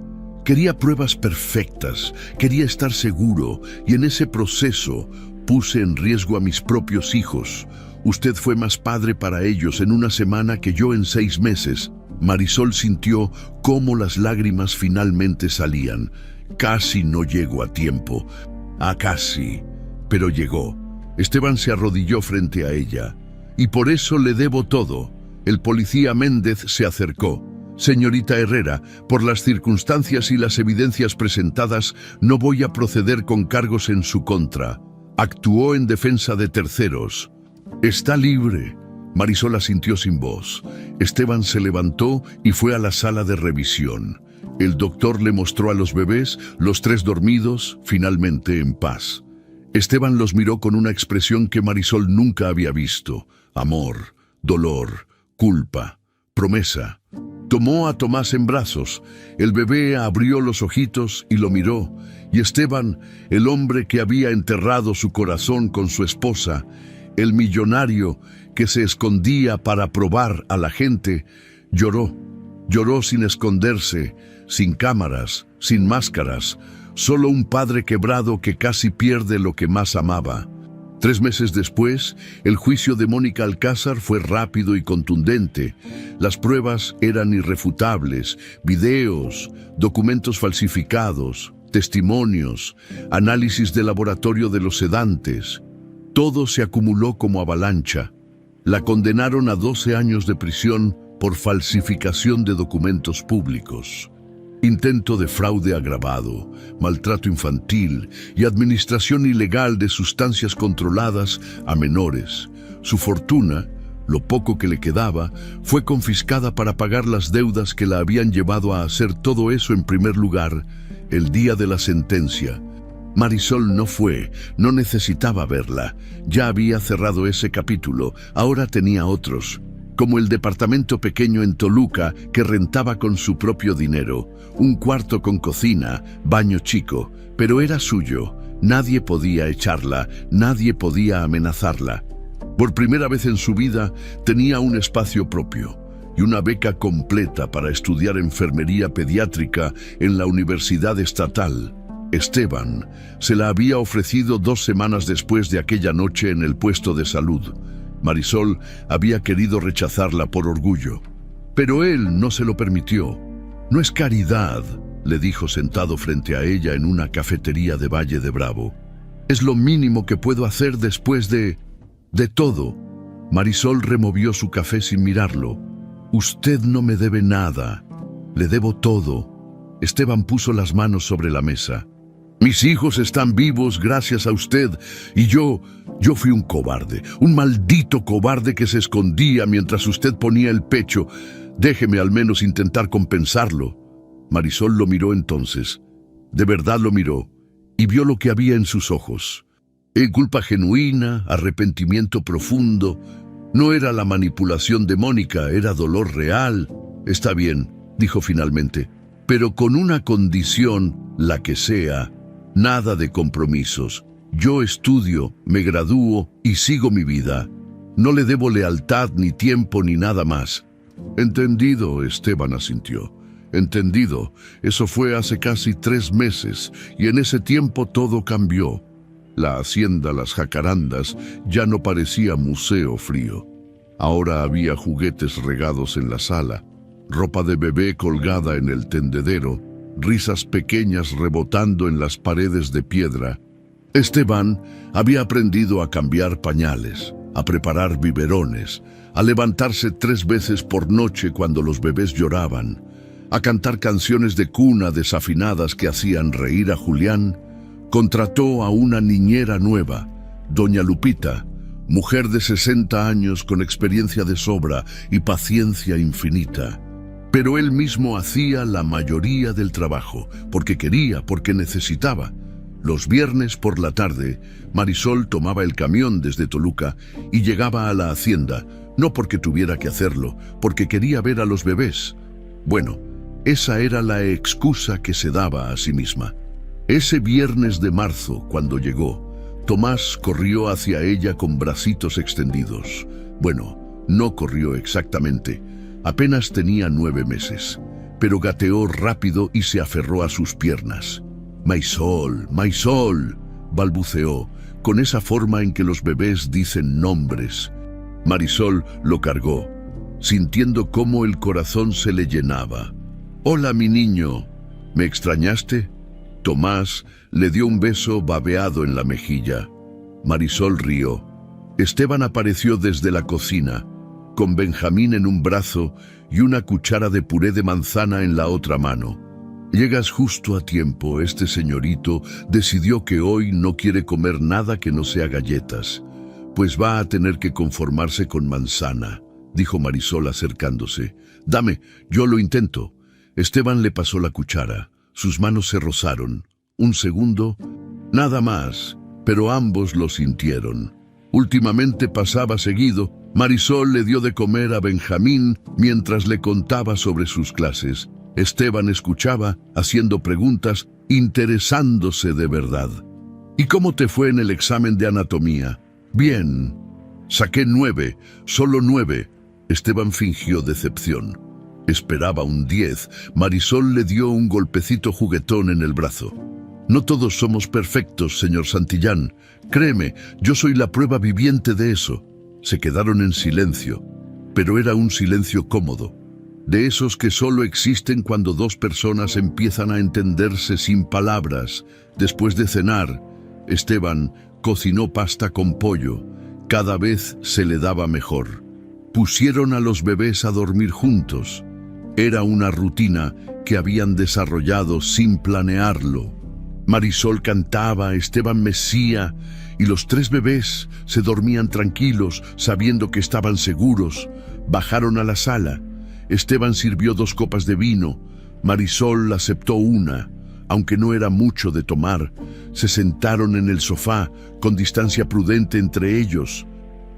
Quería pruebas perfectas, quería estar seguro, y en ese proceso puse en riesgo a mis propios hijos. Usted fue más padre para ellos en una semana que yo en 6 meses. Marisol sintió cómo las lágrimas finalmente salían. Casi no llegó a tiempo. Casi. Pero llegó. Esteban se arrodilló frente a ella. Y por eso le debo todo. El policía Méndez se acercó. Señorita Herrera, por las circunstancias y las evidencias presentadas, no voy a proceder con cargos en su contra. Actuó en defensa de terceros. Está libre. Marisol asintió sin voz. Esteban se levantó y fue a la sala de revisión. El doctor le mostró a los bebés, los 3 dormidos, finalmente en paz. Esteban los miró con una expresión que Marisol nunca había visto. Amor, dolor, culpa, promesa. Tomó a Tomás en brazos. El bebé abrió los ojitos y lo miró. Y Esteban, el hombre que había enterrado su corazón con su esposa, el millonario que se escondía para probar a la gente, lloró. Lloró sin esconderse, sin cámaras, sin máscaras, solo un padre quebrado que casi pierde lo que más amaba. 3 meses después, el juicio de Mónica Alcázar fue rápido y contundente. Las pruebas eran irrefutables: videos, documentos falsificados, testimonios, análisis de laboratorio de los sedantes. Todo se acumuló como avalancha. La condenaron a 12 años de prisión por falsificación de documentos públicos, intento de fraude agravado, maltrato infantil y administración ilegal de sustancias controladas a menores. Su fortuna, lo poco que le quedaba, fue confiscada para pagar las deudas que la habían llevado a hacer todo eso en primer lugar, el día de la sentencia. Marisol no fue, no necesitaba verla. Ya había cerrado ese capítulo, ahora tenía otros, como el departamento pequeño en Toluca que rentaba con su propio dinero, un cuarto con cocina, baño chico, pero era suyo. Nadie podía echarla, nadie podía amenazarla. Por primera vez en su vida tenía un espacio propio y una beca completa para estudiar enfermería pediátrica en la Universidad Estatal. Esteban se la había ofrecido 2 semanas después de aquella noche en el puesto de salud. Marisol había querido rechazarla por orgullo, pero él no se lo permitió. No es caridad, le dijo sentado frente a ella en una cafetería de Valle de Bravo. Es lo mínimo que puedo hacer después de todo. Marisol removió su café sin mirarlo. Usted no me debe nada, le debo todo. Esteban puso las manos sobre la mesa. Mis hijos están vivos gracias a usted, y yo fui un cobarde, un maldito cobarde que se escondía mientras usted ponía el pecho. Déjeme al menos intentar compensarlo. Marisol lo miró entonces. De verdad lo miró, y vio lo que había en sus ojos. Culpa genuina, arrepentimiento profundo. No era la manipulación de Mónica, era dolor real. Está bien, dijo finalmente, pero con una condición, la que sea. Nada de compromisos. Yo estudio, me gradúo y sigo mi vida. No le debo lealtad, ni tiempo, ni nada más. Entendido, Esteban asintió. Entendido. Eso fue hace casi 3 meses, y en ese tiempo todo cambió. La hacienda Las Jacarandas ya no parecía museo frío. Ahora había juguetes regados en la sala, ropa de bebé colgada en el tendedero, risas pequeñas rebotando en las paredes de piedra. Esteban había aprendido a cambiar pañales, a preparar biberones, a levantarse 3 veces por noche cuando los bebés lloraban, a cantar canciones de cuna desafinadas que hacían reír a Julián. Contrató a una niñera nueva, doña Lupita, mujer de 60 años con experiencia de sobra y paciencia infinita. Pero él mismo hacía la mayoría del trabajo, porque quería, porque necesitaba. Los viernes por la tarde, Marisol tomaba el camión desde Toluca y llegaba a la hacienda, no porque tuviera que hacerlo, porque quería ver a los bebés. Bueno, esa era la excusa que se daba a sí misma. Ese viernes de marzo, cuando llegó, Tomás corrió hacia ella con bracitos extendidos. Bueno, no corrió exactamente. Apenas tenía 9 meses. pero gateó rápido y se aferró a sus piernas. Marisol, Marisol, balbuceó, con esa forma en que los bebés dicen nombres. Marisol lo cargó, sintiendo cómo el corazón se le llenaba. «Hola, mi niño, ¿me extrañaste?» Tomás le dio un beso babeado en la mejilla. Marisol rió. Esteban apareció desde la cocina, con Benjamín en un brazo y una cuchara de puré de manzana en la otra mano. «Llegas justo a tiempo, este señorito decidió que hoy no quiere comer nada que no sea galletas, pues va a tener que conformarse con manzana», dijo Marisol acercándose. «Dame, yo lo intento». Esteban le pasó la cuchara. Sus manos se rozaron. Un segundo, nada más, pero ambos lo sintieron. Últimamente pasaba seguido. Marisol le dio de comer a Benjamín mientras le contaba sobre sus clases. Esteban escuchaba, haciendo preguntas, interesándose de verdad. «¿Y cómo te fue en el examen de anatomía?» «Bien. Saqué 9, solo 9. Esteban fingió decepción. Esperaba un 10. Marisol le dio un golpecito juguetón en el brazo. «No todos somos perfectos, señor Santillán. Créeme, yo soy la prueba viviente de eso». Se quedaron en silencio, pero era un silencio cómodo, de esos que solo existen cuando dos personas empiezan a entenderse sin palabras. Después de cenar, Esteban cocinó pasta con pollo. Cada vez se le daba mejor. Pusieron a los bebés a dormir juntos. Era una rutina que habían desarrollado sin planearlo. Marisol cantaba, Esteban mesía, y los 3 bebés se dormían tranquilos, sabiendo que estaban seguros. Bajaron a la sala. Esteban sirvió 2 copas de vino. Marisol aceptó una, aunque no era mucho de tomar. Se sentaron en el sofá, con distancia prudente entre ellos.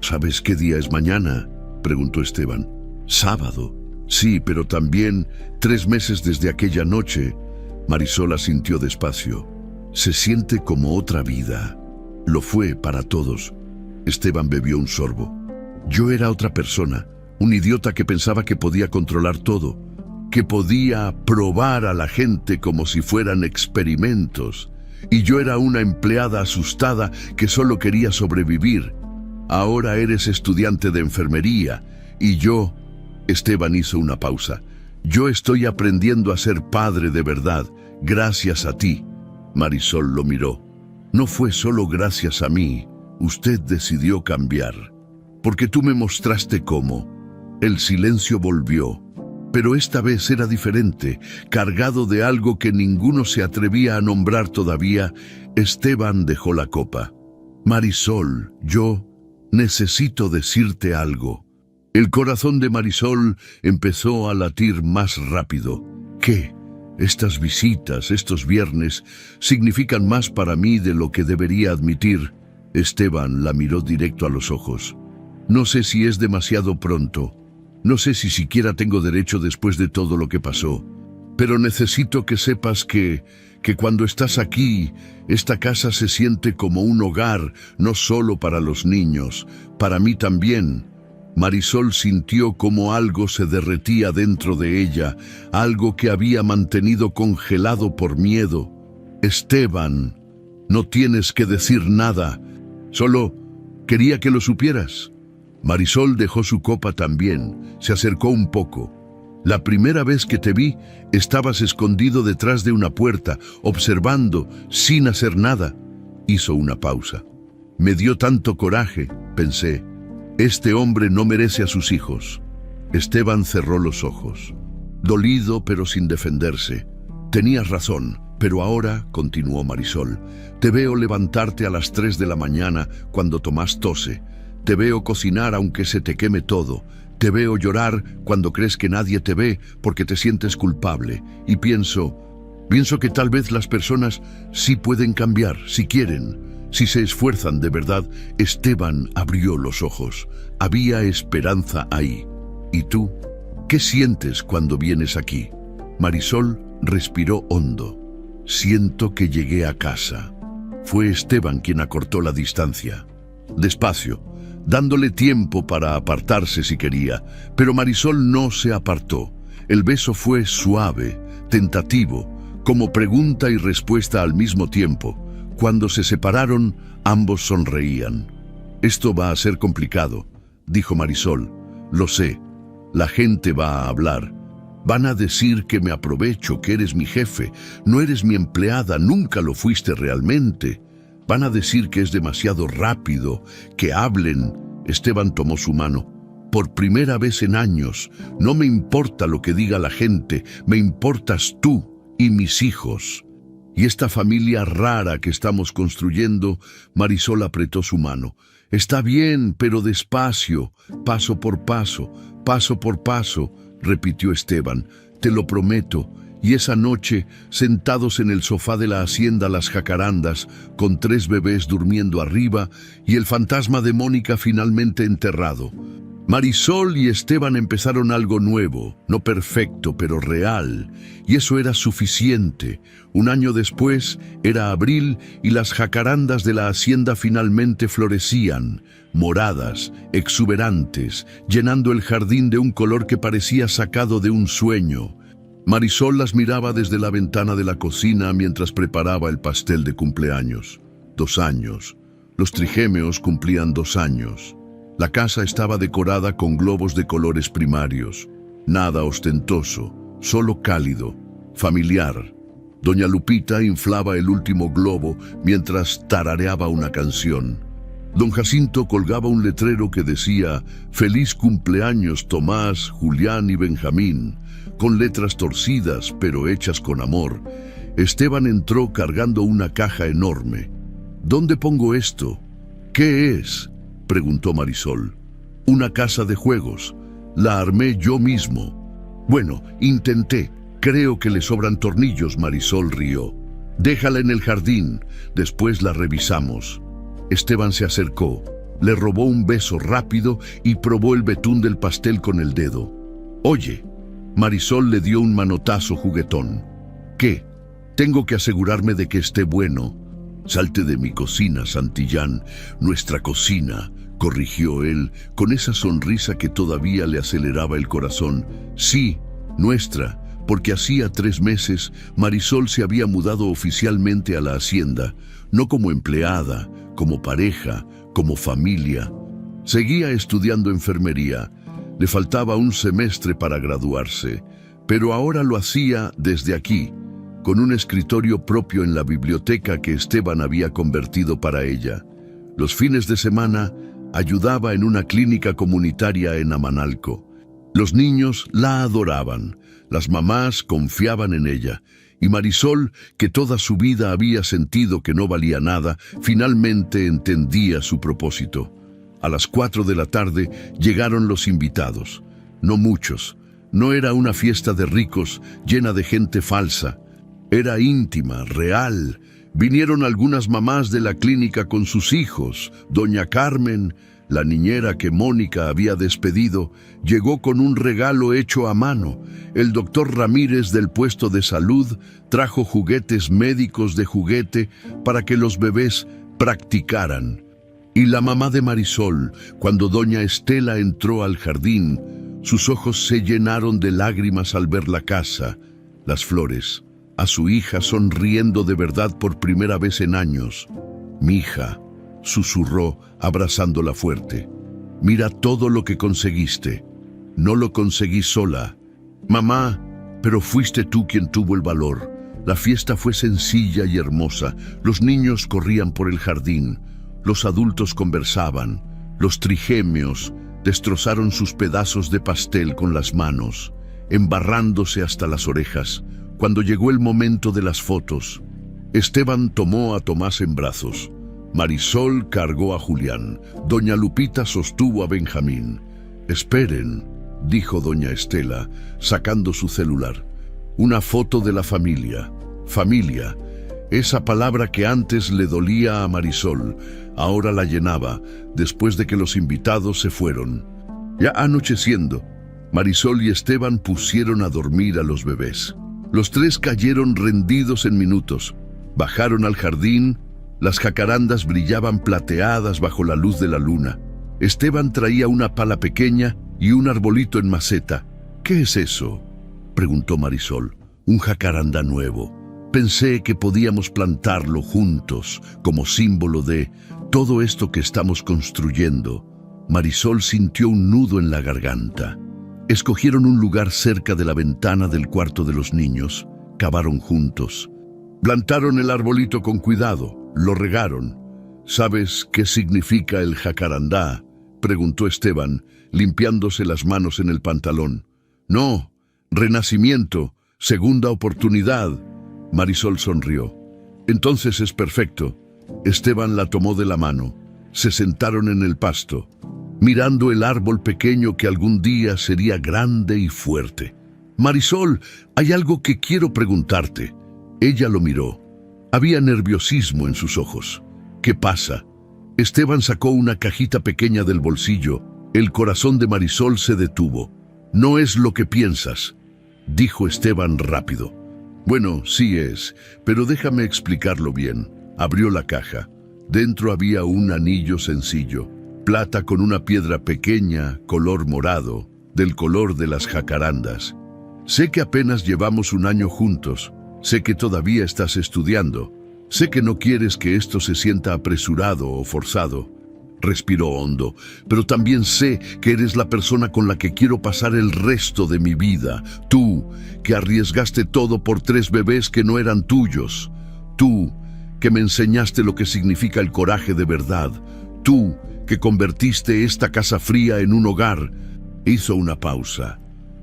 «¿Sabes qué día es mañana?», preguntó Esteban. «Sábado». «Sí, pero también 3 meses desde aquella noche». Marisol asintió despacio. «Se siente como otra vida». Lo fue para todos. Esteban bebió un sorbo. «Yo era otra persona, un idiota que pensaba que podía controlar todo, que podía probar a la gente como si fueran experimentos. Y yo era una empleada asustada que solo quería sobrevivir. Ahora eres estudiante de enfermería, y yo...» Esteban hizo una pausa. «Yo estoy aprendiendo a ser padre de verdad, gracias a ti». Marisol lo miró. «No fue solo gracias a mí. Usted decidió cambiar, porque tú me mostraste cómo». El silencio volvió, pero esta vez era diferente, cargado de algo que ninguno se atrevía a nombrar todavía. Esteban dejó la copa. «Marisol, yo necesito decirte algo». El corazón de Marisol empezó a latir más rápido. «¿Qué? Estas visitas, estos viernes, significan más para mí de lo que debería admitir». Esteban la miró directo a los ojos. «No sé si es demasiado pronto. No sé si siquiera tengo derecho después de todo lo que pasó. Pero necesito que sepas que cuando estás aquí, esta casa se siente como un hogar, no solo para los niños, para mí también». Marisol sintió como algo se derretía dentro de ella, algo que había mantenido congelado por miedo. «Esteban, no tienes que decir nada, solo quería que lo supieras». Marisol dejó su copa también, se acercó un poco. «La primera vez que te vi, estabas escondido detrás de una puerta, observando, sin hacer nada». Hizo una pausa. «Me dio tanto coraje», pensé. «Este hombre no merece a sus hijos». Esteban cerró los ojos, dolido pero sin defenderse. «Tenías razón, pero ahora», continuó Marisol, «te veo levantarte a las 3 de la mañana cuando Tomás tose. Te veo cocinar aunque se te queme todo. Te veo llorar cuando crees que nadie te ve porque te sientes culpable. Y pienso que tal vez las personas sí pueden cambiar, si quieren, si se esfuerzan de verdad». Esteban abrió los ojos. Había esperanza ahí. «¿Y tú? ¿Qué sientes cuando vienes aquí?» Marisol respiró hondo. «Siento que llegué a casa». Fue Esteban quien acortó la distancia. Despacio, dándole tiempo para apartarse si quería, pero Marisol no se apartó. El beso fue suave, tentativo, como pregunta y respuesta al mismo tiempo. Cuando se separaron, ambos sonreían. «Esto va a ser complicado», dijo Marisol. «Lo sé. La gente va a hablar. Van a decir que me aprovecho, que eres mi jefe. No eres mi empleada, nunca lo fuiste realmente. Van a decir que es demasiado rápido, que hablen». Esteban tomó su mano. «Por primera vez en años, no me importa lo que diga la gente, me importas tú y mis hijos. Y esta familia rara que estamos construyendo». Marisol apretó su mano. «Está bien, pero despacio, paso por paso, repitió Esteban. «Te lo prometo». Y esa noche, sentados en el sofá de la hacienda Las Jacarandas, con 3 bebés durmiendo arriba y el fantasma de Mónica finalmente enterrado, Marisol y Esteban empezaron algo nuevo, no perfecto, pero real, y eso era suficiente. Un año después, era abril y las jacarandas de la hacienda finalmente florecían, moradas, exuberantes, llenando el jardín de un color que parecía sacado de un sueño. Marisol las miraba desde la ventana de la cocina mientras preparaba el pastel de cumpleaños. 2 años. Los trigémeos cumplían 2 años. La casa estaba decorada con globos de colores primarios. Nada ostentoso, solo cálido, familiar. Doña Lupita inflaba el último globo mientras tarareaba una canción. Don Jacinto colgaba un letrero que decía «Feliz cumpleaños Tomás, Julián y Benjamín», con letras torcidas pero hechas con amor. Esteban entró cargando una caja enorme. «¿Dónde pongo esto?» «¿Qué es?», preguntó Marisol. «Una casa de juegos. La armé yo mismo». «Bueno, intenté. Creo que le sobran tornillos», Marisol rió. «Déjala en el jardín. Después la revisamos». Esteban se acercó, le robó un beso rápido y probó el betún del pastel con el dedo. «Oye». Marisol le dio un manotazo juguetón. «¿Qué? Tengo que asegurarme de que esté bueno». «Salte de mi cocina, Santillán, nuestra cocina», corrigió él, con esa sonrisa que todavía le aceleraba el corazón. «Sí, nuestra», porque hacía 3 meses Marisol se había mudado oficialmente a la hacienda, no como empleada, como pareja, como familia. Seguía estudiando enfermería. Le faltaba un semestre para graduarse, pero ahora lo hacía desde aquí, con un escritorio propio en la biblioteca que Esteban había convertido para ella. Los fines de semana ayudaba en una clínica comunitaria en Amanalco. Los niños la adoraban, las mamás confiaban en ella, y Marisol, que toda su vida había sentido que no valía nada, finalmente entendía su propósito. A las 4 de la tarde llegaron los invitados. No muchos. No era una fiesta de ricos llena de gente falsa. Era íntima, real. Vinieron algunas mamás de la clínica con sus hijos. Doña Carmen, la niñera que Mónica había despedido, llegó con un regalo hecho a mano. El doctor Ramírez del puesto de salud trajo juguetes médicos de juguete para que los bebés practicaran. Y la mamá de Marisol, cuando doña Estela entró al jardín, sus ojos se llenaron de lágrimas al ver la casa, las flores, a su hija sonriendo de verdad por primera vez en años. «Mi hija», susurró, abrazándola fuerte. «Mira todo lo que conseguiste. No lo conseguí sola. Mamá, pero fuiste tú quien tuvo el valor. La fiesta fue sencilla y hermosa. Los niños corrían por el jardín. Los adultos conversaban. Los trigémeos destrozaron sus pedazos de pastel con las manos, embarrándose hasta las orejas. Cuando llegó el momento de las fotos, Esteban tomó a Tomás en brazos. Marisol cargó a Julián. Doña Lupita sostuvo a Benjamín. «Esperen», dijo doña Estela, sacando su celular. «Una foto de la familia. Familia». Esa palabra que antes le dolía a Marisol, ahora la llenaba, después de que los invitados se fueron. Ya anocheciendo, Marisol y Esteban pusieron a dormir a los bebés. Los 3 cayeron rendidos en minutos. Bajaron al jardín. Las jacarandas brillaban plateadas bajo la luz de la luna. Esteban traía una pala pequeña y un arbolito en maceta. «¿Qué es eso?». preguntó Marisol. Un jacarandá nuevo. Pensé que podíamos plantarlo juntos como símbolo de todo esto que estamos construyendo. Marisol sintió un nudo en la garganta. Escogieron un lugar cerca de la ventana del cuarto de los niños. Cavaron juntos. Plantaron el arbolito con cuidado. Lo regaron. ¿Sabes qué significa el jacarandá?, preguntó Esteban, limpiándose las manos en el pantalón. No, renacimiento, segunda oportunidad. Marisol sonrió. Entonces es perfecto. Esteban la tomó de la mano. Se sentaron en el pasto, mirando el árbol pequeño que algún día sería grande y fuerte. Marisol, hay algo que quiero preguntarte. Ella lo miró. Había nerviosismo en sus ojos. ¿Qué pasa? Esteban sacó una cajita pequeña del bolsillo. El corazón de Marisol se detuvo. No es lo que piensas, dijo Esteban rápido. Bueno, sí es, pero déjame explicarlo bien. Abrió la caja. Dentro había un anillo sencillo, plata con una piedra pequeña, color morado, del color de las jacarandas. Sé que apenas llevamos un año juntos. Sé que todavía estás estudiando. Sé que no quieres que esto se sienta apresurado o forzado. Respiró hondo, pero también sé que eres la persona con la que quiero pasar el resto de mi vida. Tú, que arriesgaste todo por 3 bebés que no eran tuyos. Tú, que me enseñaste lo que significa el coraje de verdad. Tú, que convertiste esta casa fría en un hogar. Hizo una pausa.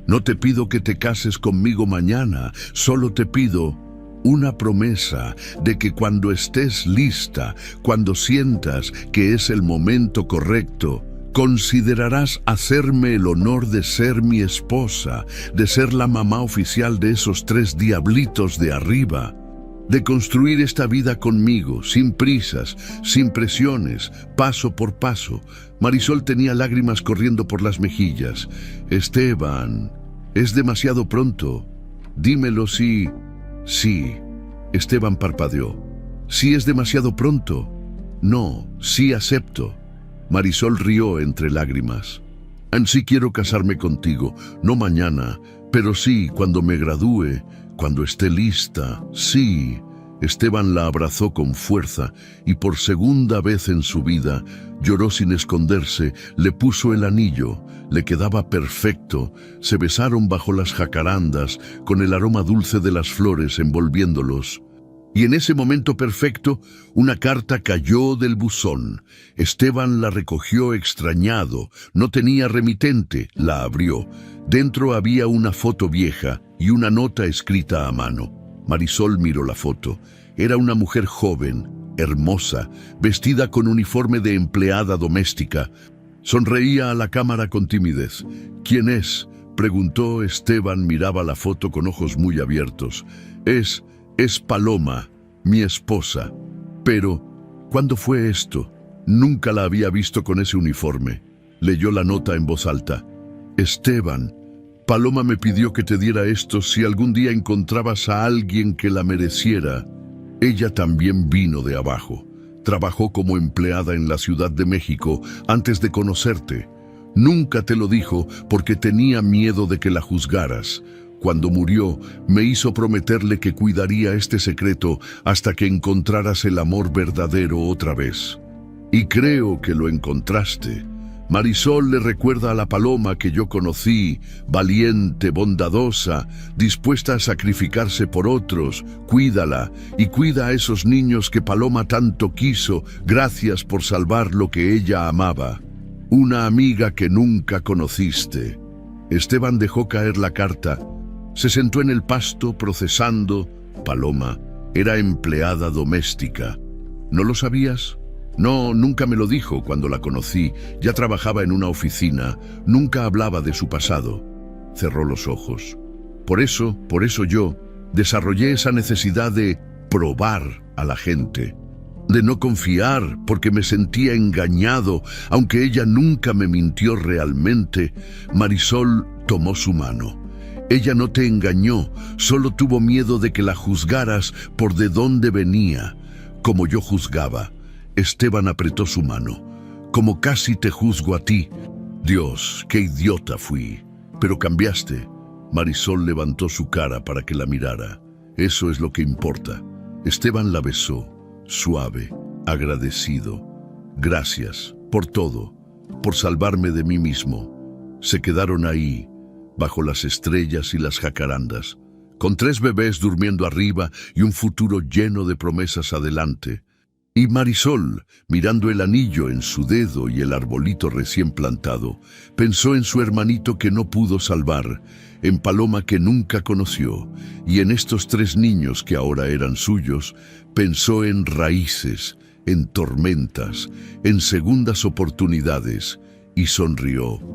No te pido que te cases conmigo mañana, solo te pido una promesa de que cuando estés lista, cuando sientas que es el momento correcto, considerarás hacerme el honor de ser mi esposa, de ser la mamá oficial de esos 3 diablitos de arriba, de construir esta vida conmigo, sin prisas, sin presiones, paso por paso. Marisol tenía lágrimas corriendo por las mejillas. Esteban, es demasiado pronto. Dímelo si... Sí. Esteban parpadeó. Sí es demasiado pronto. No, sí acepto. Marisol rió entre lágrimas. Sí quiero casarme contigo, no mañana, pero sí cuando me gradúe, cuando esté lista, sí. Esteban la abrazó con fuerza y por segunda vez en su vida lloró sin esconderse, le puso el anillo, le quedaba perfecto, se besaron bajo las jacarandas con el aroma dulce de las flores envolviéndolos. Y en ese momento perfecto, una carta cayó del buzón. Esteban la recogió extrañado, no tenía remitente, la abrió. Dentro había una foto vieja y una nota escrita a mano. Marisol miró la foto. Era una mujer joven, hermosa, vestida con uniforme de empleada doméstica. Sonreía a la cámara con timidez. ¿Quién es?, preguntó. Esteban miraba la foto con ojos muy abiertos. Es Paloma, mi esposa. Pero, ¿cuándo fue esto? Nunca la había visto con ese uniforme. Leyó la nota en voz alta. Esteban, Paloma me pidió que te diera esto si algún día encontrabas a alguien que la mereciera. Ella también vino de abajo. Trabajó como empleada en la Ciudad de México antes de conocerte. Nunca te lo dijo porque tenía miedo de que la juzgaras. Cuando murió, me hizo prometerle que cuidaría este secreto hasta que encontraras el amor verdadero otra vez. Y creo que lo encontraste. Marisol le recuerda a la Paloma que yo conocí, valiente, bondadosa, dispuesta a sacrificarse por otros. Cuídala y cuida a esos niños que Paloma tanto quiso. Gracias por salvar lo que ella amaba. Una amiga que nunca conociste. Esteban dejó caer la carta. Se sentó en el pasto procesando. Paloma era empleada doméstica. ¿No lo sabías? No, nunca me lo dijo cuando la conocí. Ya trabajaba en una oficina. Nunca hablaba de su pasado. Cerró los ojos. Por eso yo desarrollé esa necesidad de probar a la gente. De no confiar porque me sentía engañado, aunque ella nunca me mintió realmente. Marisol tomó su mano. Ella no te engañó, solo tuvo miedo de que la juzgaras por de dónde venía, como yo juzgaba. Esteban apretó su mano. Como casi te juzgo a ti. Dios, qué idiota fui. Pero cambiaste. Marisol levantó su cara para que la mirara. Eso es lo que importa. Esteban la besó, suave, agradecido. Gracias por todo, por salvarme de mí mismo. Se quedaron ahí, bajo las estrellas y las jacarandas, con 3 bebés durmiendo arriba y un futuro lleno de promesas adelante. Y Marisol, mirando el anillo en su dedo y el arbolito recién plantado, pensó en su hermanito que no pudo salvar, en Paloma que nunca conoció, y en estos 3 niños que ahora eran suyos. Pensó en raíces, en tormentas, en segundas oportunidades, y sonrió.